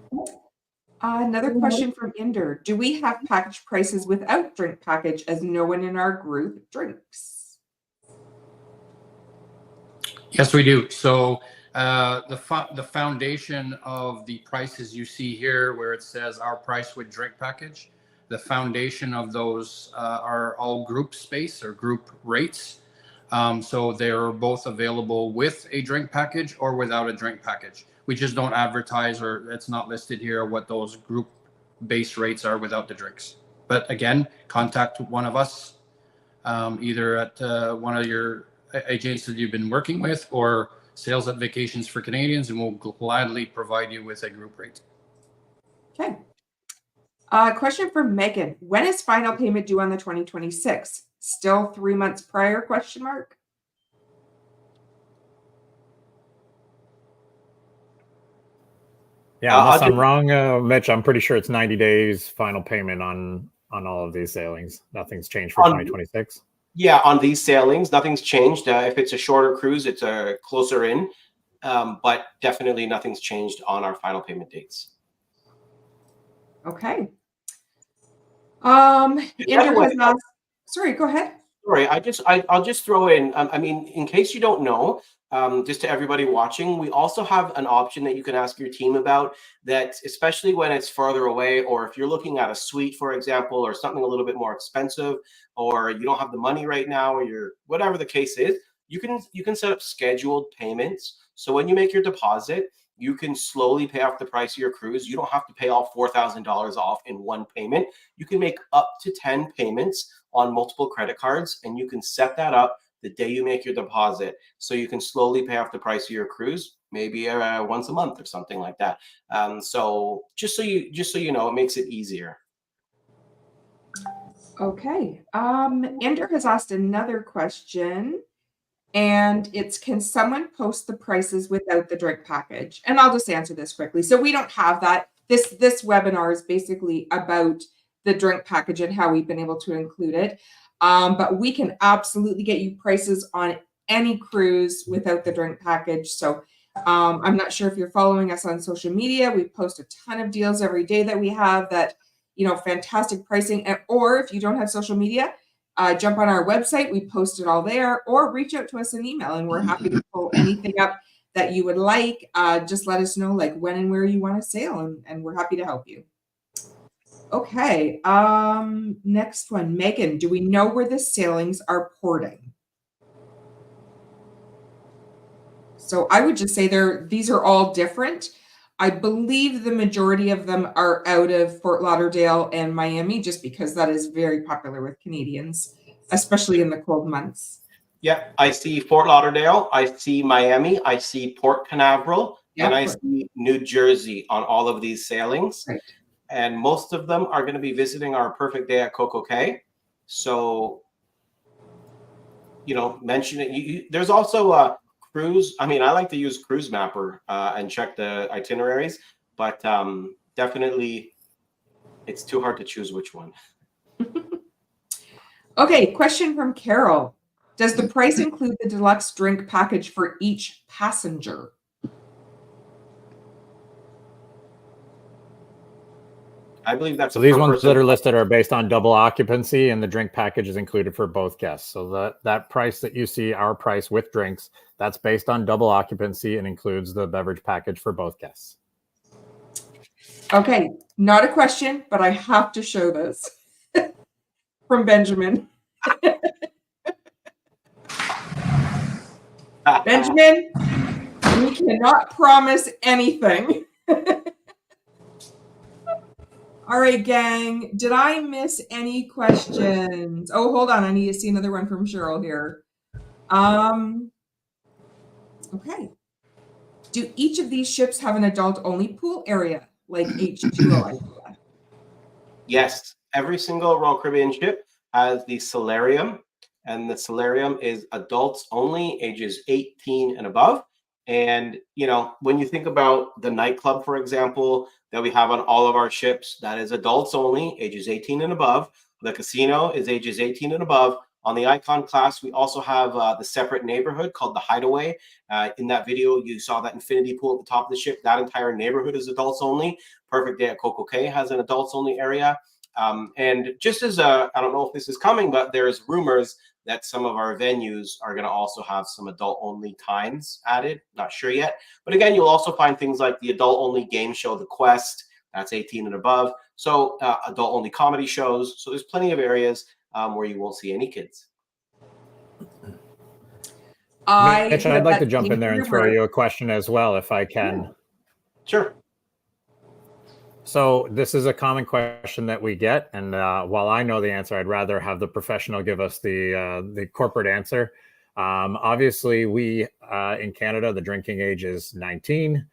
Another question from Inder. Do we have package prices without drink package as no one in our group drinks?
Yes, we do. So the foundation of the prices you see here, where it says our price with drink package, the foundation of those are all group space or group rates. So they're both available with a drink package or without a drink package. We just don't advertise, or it's not listed here, what those group base rates are without the drinks. But again, contact one of us, either at one of your agents that you've been working with or sales at Vacations for Canadians, and we'll gladly provide you with a group rate.
Okay. Question from Megan. When is final payment due on the 2026? Still 3 months prior, question mark?
Yeah, unless I'm wrong, Mitch, I'm pretty sure it's 90 days final payment on all of these sailings. Nothing's changed for 2026.
Yeah, on these sailings, nothing's changed. If it's a shorter cruise, it's a closer in, but definitely nothing's changed on our final payment dates.
Okay. Inder has asked, sorry, go ahead.
Sorry, I'll just throw in, I mean, in case you don't know, just to everybody watching, we also have an option that you can ask your team about that, especially when it's further away, or if you're looking at a suite, for example, or something a little bit more expensive, or you don't have the money right now, or you're whatever the case is, you can set up scheduled payments. So when you make your deposit, you can slowly pay off the price of your cruise. You don't have to pay all $4,000 off in one payment. You can make up to 10 payments on multiple credit cards, and you can set that up the day you make your deposit, so you can slowly pay off the price of your cruise, maybe once a month or something like that. So just so you know, it makes it easier.
Okay. Inder has asked another question, and it's, can someone post the prices without the drink package? And I'll just answer this quickly. So we don't have that. This webinar is basically about the drink package and how we've been able to include it. But we can absolutely get you prices on any cruise without the drink package. So I'm not sure if you're following us on social media. We post a ton of deals every day that we have that, you know, fantastic pricing. Or if you don't have social media, jump on our website. We post it all there, or reach out to us in email, and we're happy to pull anything up that you would like. Just let us know like when and where you want to sail, and we're happy to help you. Okay. Next one, Megan, do we know where the sailings are porting? So I would just say these are all different. I believe the majority of them are out of Fort Lauderdale and Miami, just because that is very popular with Canadians, especially in the cold months.
Yeah, I see Fort Lauderdale, I see Miami, I see Port Canaveral, and I see New Jersey on all of these sailings.
Right.
And most of them are going to be visiting our Perfect Day at Coco Cay. So mention it. There's also a cruise. I mean, I like to use Cruise Mapper and check the itineraries, but definitely it's too hard to choose which one.
Okay, question from Carol. Does the price include the deluxe drink package for each passenger?
I believe that's
So these ones that are listed are based on double occupancy, and the drink package is included for both guests. So that price that you see, our price with drinks, that's based on double occupancy and includes the beverage package for both guests.
Okay, not a question, but I have to show this from Benjamin. Benjamin, we cannot promise anything. All right, gang. Did I miss any questions? Oh, hold on. I need to see another one from Cheryl here. Okay. Do each of these ships have an adult-only pool area like H2O?
Yes, every single Royal Caribbean ship has the solarium, and the solarium is adults only, ages 18 and above. And when you think about the nightclub, for example, that we have on all of our ships, that is adults only, ages 18 and above. The casino is ages 18 and above. On the Icon class, we also have the separate neighborhood called the Hideaway. In that video, you saw that infinity pool at the top of the ship. That entire neighborhood is adults only. Perfect Day at Coco Cay has an adults only area. And just as I don't know if this is coming, but there's rumors that some of our venues are going to also have some adult only times added. Not sure yet. But again, you'll also find things like the adult only game show, The Quest. That's 18 and above. So adult only comedy shows. So there's plenty of areas where you won't see any kids.
Mitch, I'd like to jump in there and throw you a question as well, if I can.
Yeah. Sure.
So this is a common question that we get, and while I know the answer, I'd rather have the professional give us the corporate answer. Obviously, we in Canada, the drinking age is 19,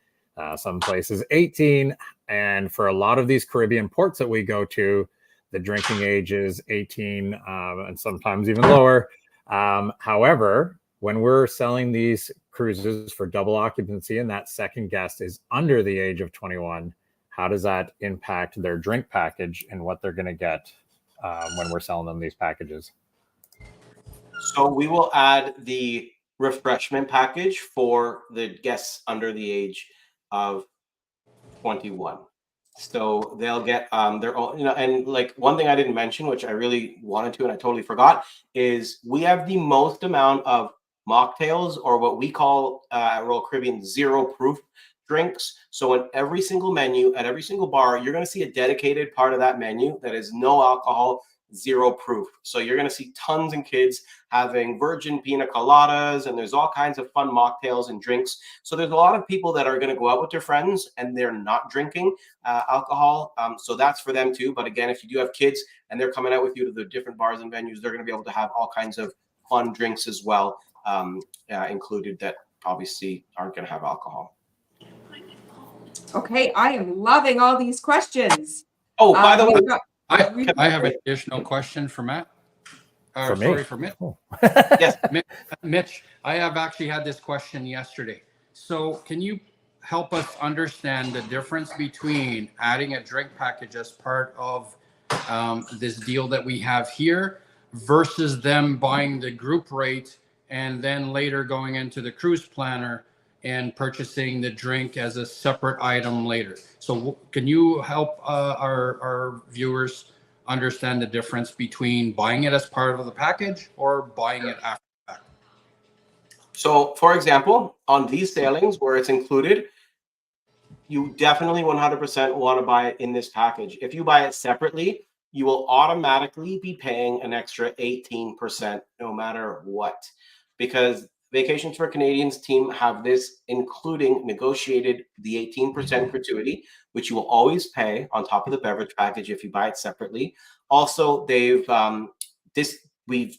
some places 18, and for a lot of these Caribbean ports that we go to, the drinking age is 18 and sometimes even lower. However, when we're selling these cruises for double occupancy and that second guest is under the age of 21, how does that impact their drink package and what they're going to get when we're selling them these packages?
So we will add the refreshment package for the guests under the age of 21. So they'll get their own, and like one thing I didn't mention, which I really wanted to and I totally forgot, is we have the most amount of mocktails, or what we call Royal Caribbean zero proof drinks. So in every single menu, at every single bar, you're going to see a dedicated part of that menu that is no alcohol, zero proof. So you're going to see tons of kids having virgin pina coladas, and there's all kinds of fun mocktails and drinks. So there's a lot of people that are going to go out with their friends and they're not drinking alcohol. So that's for them too. But again, if you do have kids and they're coming out with you to the different bars and venues, they're going to be able to have all kinds of fun drinks as well, included, that obviously aren't going to have alcohol.
Okay, I am loving all these questions.
Oh, by the way,
I have an additional question for Matt.
For me?
Sorry, for Mitch.
Oh.
Yes.
Mitch, I have actually had this question yesterday. So can you help us understand the difference between adding a drink package as part of this deal that we have here versus them buying the group rate and then later going into the cruise planner and purchasing the drink as a separate item later? So can you help our viewers understand the difference between buying it as part of the package or buying it after that?
So, for example, on these sailings where it's included, you definitely 100% want to buy it in this package. If you buy it separately, you will automatically be paying an extra 18% no matter what, because Vacations for Canadians team have this including negotiated the 18% gratuity, which you will always pay on top of the beverage package if you buy it separately. Also, we've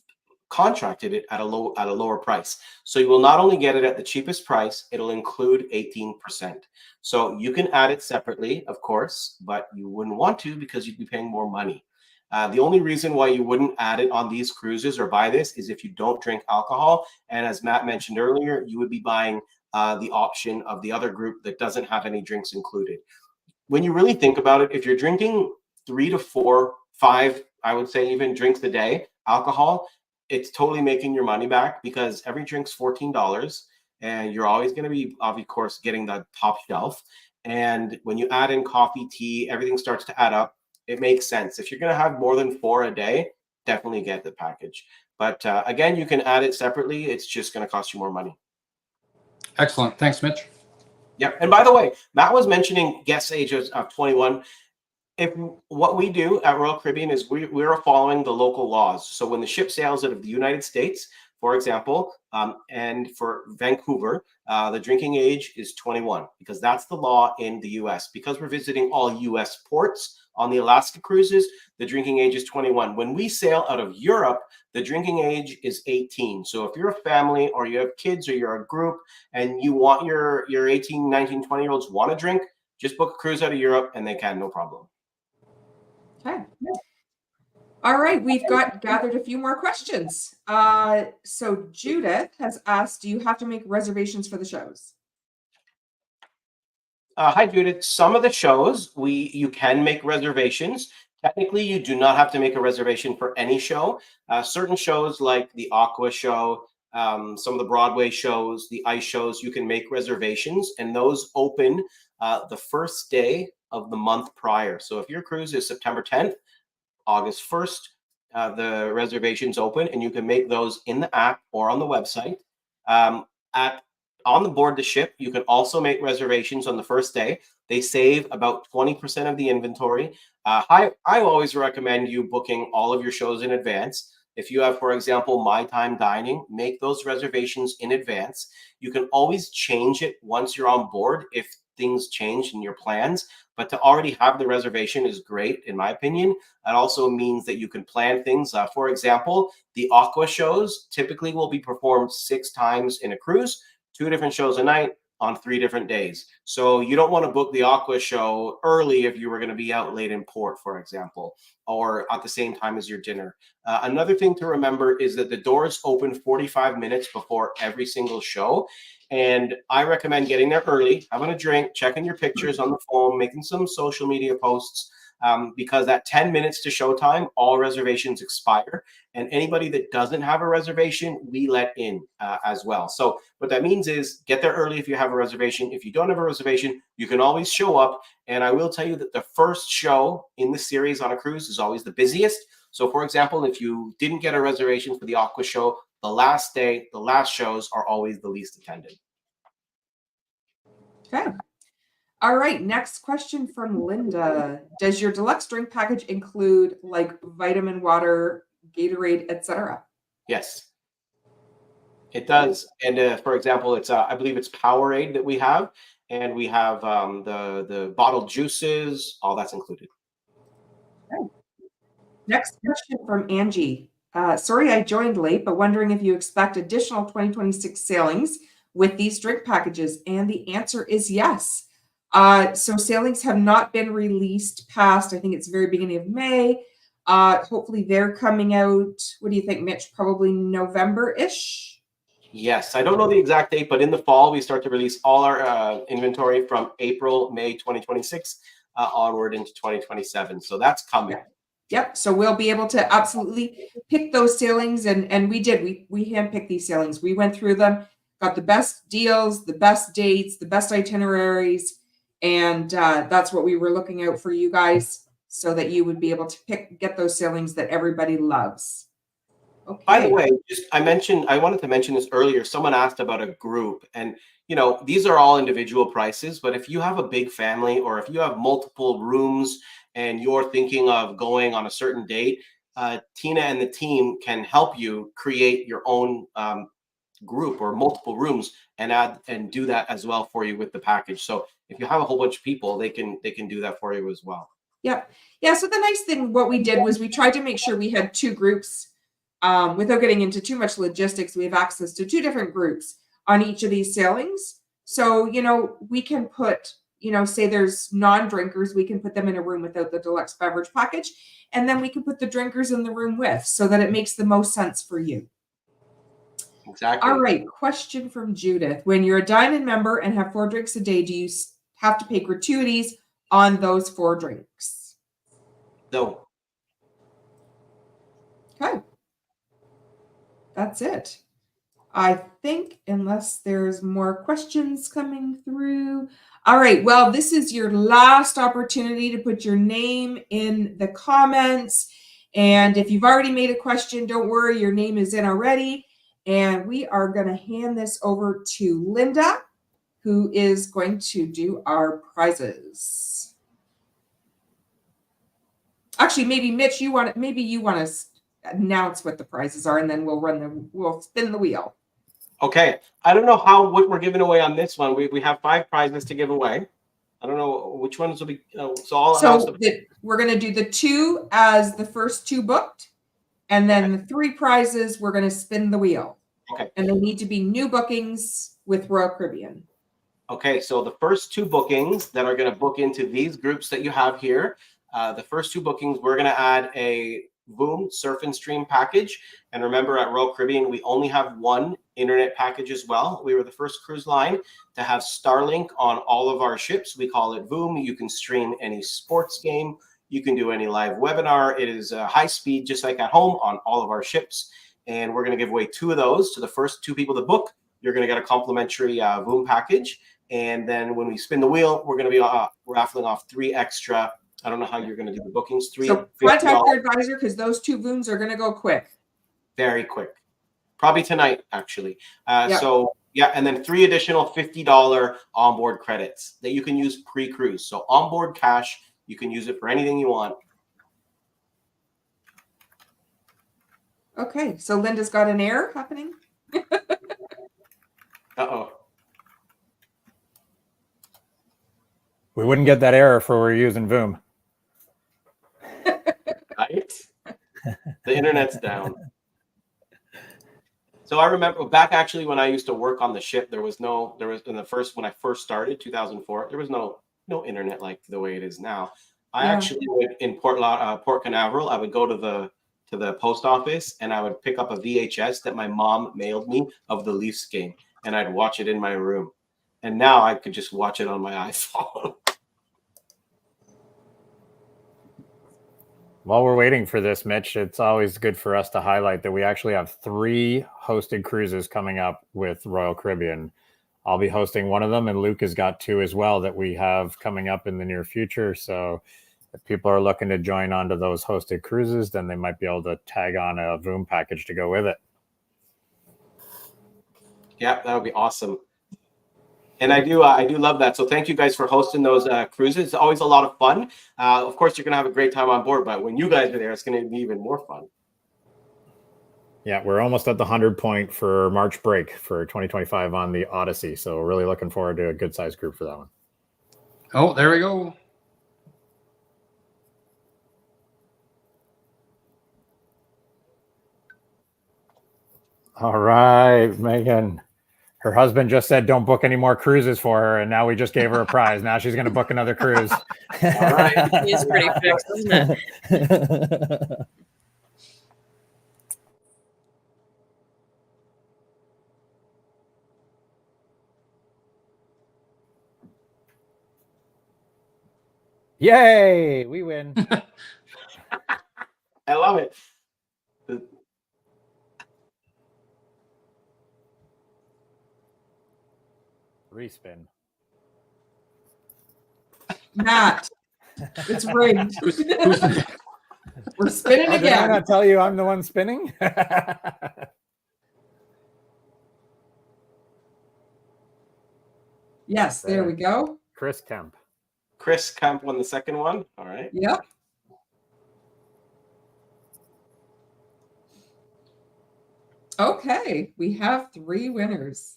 contracted it at a lower price. So you will not only get it at the cheapest price, it'll include 18%. So you can add it separately, of course, but you wouldn't want to because you'd be paying more money. The only reason why you wouldn't add it on these cruises or buy this is if you don't drink alcohol. And as Matt mentioned earlier, you would be buying the option of the other group that doesn't have any drinks included. When you really think about it, if you're drinking 3 to 4, 5, I would say even drinks a day, alcohol, it's totally making your money back because every drink's $14 and you're always going to be, of course, getting the top shelf. And when you add in coffee, tea, everything starts to add up. It makes sense. If you're going to have more than 4 a day, definitely get the package. But again, you can add it separately. It's just going to cost you more money.
Excellent. Thanks, Mitch.
Yeah. And by the way, Matt was mentioning guest age of 21. If what we do at Royal Caribbean is we are following the local laws. So when the ship sails out of the United States, for example, and for Vancouver, the drinking age is 21 because that's the law in the US. Because we're visiting all US ports on the Alaska cruises, the drinking age is 21. When we sail out of Europe, the drinking age is 18. So if you're a family or you have kids or you're a group and you want your 18, 19, 20-year-olds want to drink, just book a cruise out of Europe and they can, no problem.
Okay. All right, we've gathered a few more questions. So Judith has asked, do you have to make reservations for the shows?
Hi, Judith. Some of the shows you can make reservations. Technically, you do not have to make a reservation for any show. Certain shows like the Aqua show, some of the Broadway shows, the ice shows, you can make reservations, and those open the first day of the month prior. So if your cruise is September 10th, August 1st, the reservations open, and you can make those in the app or on the website. On the board the ship, you can also make reservations on the first day. They save about 20% of the inventory. I always recommend you booking all of your shows in advance. If you have, for example, My Time Dining, make those reservations in advance. You can always change it once you're on board if things change in your plans, but to already have the reservation is great, in my opinion. It also means that you can plan things. For example, the Aqua shows typically will be performed 6 times in a cruise, 2 different shows a night on 3 different days. So you don't want to book the Aqua show early if you were going to be out late in port, for example, or at the same time as your dinner. Another thing to remember is that the doors open 45 minutes before every single show. And I recommend getting there early, having a drink, checking your pictures on the phone, making some social media posts, because at 10 minutes to showtime, all reservations expire. And anybody that doesn't have a reservation, we let in as well. So what that means is get there early if you have a reservation. If you don't have a reservation, you can always show up. And I will tell you that the first show in the series on a cruise is always the busiest. So for example, if you didn't get a reservation for the Aqua show, the last day, the last shows are always the least attended.
Okay. All right, next question from Linda. Does your deluxe drink package include like vitamin water, Gatorade, etc.?
Yes, it does. And for example, it's I believe it's Powerade that we have, and we have the bottled juices. All that's included.
Okay. Next question from Angie. Sorry I joined late, but wondering if you expect additional 2026 sailings with these drink packages, and the answer is yes. So sailings have not been released past, I think it's the very beginning of May. Hopefully they're coming out, what do you think, Mitch? Probably November-ish?
Yes, I don't know the exact date, but in the fall, we start to release all our inventory from April, May 2026 onward into 2027. So that's coming.
Yep. So we'll be able to absolutely pick those sailings, and we did. We handpicked these sailings. We went through them, got the best deals, the best dates, the best itineraries, and that's what we were looking out for you guys, so that you would be able to get those sailings that everybody loves. Okay.
By the way, I wanted to mention this earlier. Someone asked about a group, and these are all individual prices, but if you have a big family or if you have multiple rooms and you're thinking of going on a certain date, Teena and the team can help you create your own group or multiple rooms and do that as well for you with the package. So if you have a whole bunch of people, they can do that for you as well.
Yep. Yeah. So the nice thing, what we did was we tried to make sure we had 2 groups. Without getting into too much logistics, we have access to 2 different groups on each of these sailings. So, we can put, say there's non-drinkers, we can put them in a room without the deluxe beverage package, and then we can put the drinkers in the room with, so that it makes the most sense for you.
Exactly.
All right, question from Judith. When you're a diamond member and have 4 drinks a day, do you have to pay gratuities on those 4 drinks?
No.
Okay. That's it. I think, unless there's more questions coming through. All right, well, this is your last opportunity to put your name in the comments. And if you've already made a question, don't worry, your name is in already. And we are going to hand this over to Linda, who is going to do our prizes. Actually, maybe Mitch, you want to announce what the prizes are, and then we'll spin the wheel.
Okay. I don't know what we're giving away on this one. We have 5 prizes to give away. I don't know which ones will be.
We're going to do the 2 as the first 2 booked, and then the 3 prizes we're going to spin the wheel.
Okay.
And they need to be new bookings with Royal Caribbean.
Okay, so the first 2 bookings that are going to book into these groups that you have here, the first 2 bookings, we're going to add a Voom Surf and Stream package. And remember, at Royal Caribbean, we only have 1 internet package as well. We were the first cruise line to have Starlink on all of our ships. We call it Voom. You can stream any sports game. You can do any live webinar. It is high speed, just like at home on all of our ships. And we're going to give away 2 of those to the first 2 people to book. You're going to get a complimentary Voom package. And then when we spin the wheel, we're going to be raffling off 3 extra. I don't know how you're going to do the bookings.
So contact your advisor, because those 2 Vooms are going to go quick.
Very quick. Probably tonight, actually.
Yep.
So, yeah, and then 3 additional $50 onboard credits that you can use pre-cruise. So onboard cash, you can use it for anything you want.
Okay, so Linda's got an error happening.
Uh-oh.
We wouldn't get that error if we were using Voom.
Right? The internet's down. So I remember back actually when I used to work on the ship, when I first started, 2004, there was no internet like the way it is now. I actually would, in Port Canaveral, I would go to the post office and I would pick up a VHS that my mom mailed me of the Leafs game, and I'd watch it in my room. And now I could just watch it on my iPhone.
While we're waiting for this, Mitch, it's always good for us to highlight that we actually have 3 hosted cruises coming up with Royal Caribbean. I'll be hosting one of them, and Luke has got 2 as well that we have coming up in the near future. So if people are looking to join onto those hosted cruises, then they might be able to tag on a Voom package to go with it.
Yeah, that would be awesome. And I do love that. So thank you guys for hosting those cruises. It's always a lot of fun. Of course, you're going to have a great time on board, but when you guys are there, it's going to be even more fun.
Yeah, we're almost at the 100 point for March break for 2025 on the Odyssey. So really looking forward to a good sized group for that one.
Oh, there we go.
All right, Megan. Her husband just said don't book any more cruises for her, and now we just gave her a prize. Now she's going to book another cruise.
All right.
It's pretty fixed, isn't it?
Yay, we win.
I love it.
Respin.
Matt, it's rigged. We're spinning
Did I
again.
not tell you I'm the one spinning?
Yes, there we go.
Chris Kemp.
Chris Kemp won the second one. All right.
Yep. Okay, we have 3 winners.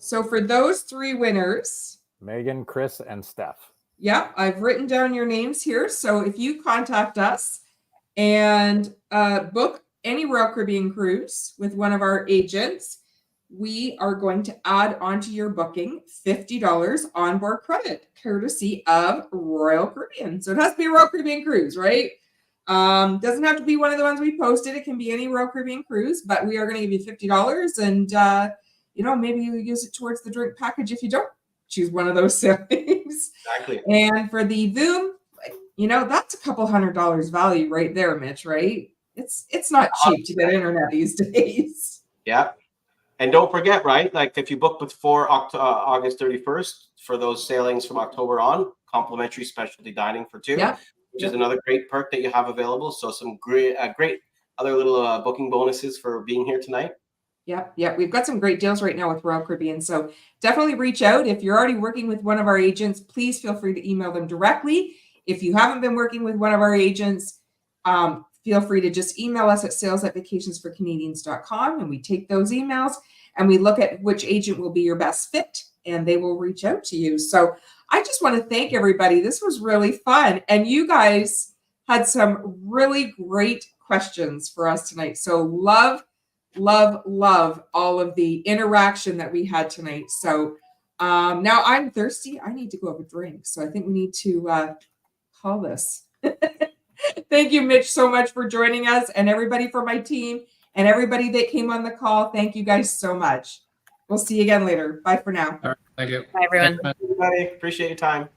So for those 3 winners,
Megan, Chris, and Steph.
yeah, I've written down your names here. So if you contact us and book any Royal Caribbean cruise with one of our agents, we are going to add onto your booking $50 onboard credit, courtesy of Royal Caribbean. So it has to be a Royal Caribbean cruise, right? Doesn't have to be one of the ones we posted. It can be any Royal Caribbean cruise, but we are going to give you $50, and maybe you use it towards the drink package if you don't choose one of those sailings.
Exactly.
And for the Voom, that's a couple $100 value right there, Mitch, right? It's not cheap to get internet these days.
Yeah. And don't forget, right? Like if you book before August 31st for those sailings from October on, complimentary specialty dining for two, which is another great perk that you have available. So some great other little booking bonuses for being here tonight.
Yeah. We've got some great deals right now with Royal Caribbean. So definitely reach out. If you're already working with one of our agents, please feel free to email them directly. If you haven't been working with one of our agents, feel free to just email us at sales@vacationsforcanadians.com, and we take those emails and we look at which agent will be your best fit, and they will reach out to you. So I just want to thank everybody. This was really fun, and you guys had some really great questions for us tonight. So love all of the interaction that we had tonight. So now I'm thirsty. I need to go have a drink. So I think we need to call this. Thank you, Mitch, so much for joining us, and everybody from my team and everybody that came on the call. Thank you guys so much. We'll see you again later. Bye for now.
All right, thank you.
Bye, everyone.
Thanks, Matt.
Everybody, appreciate your time.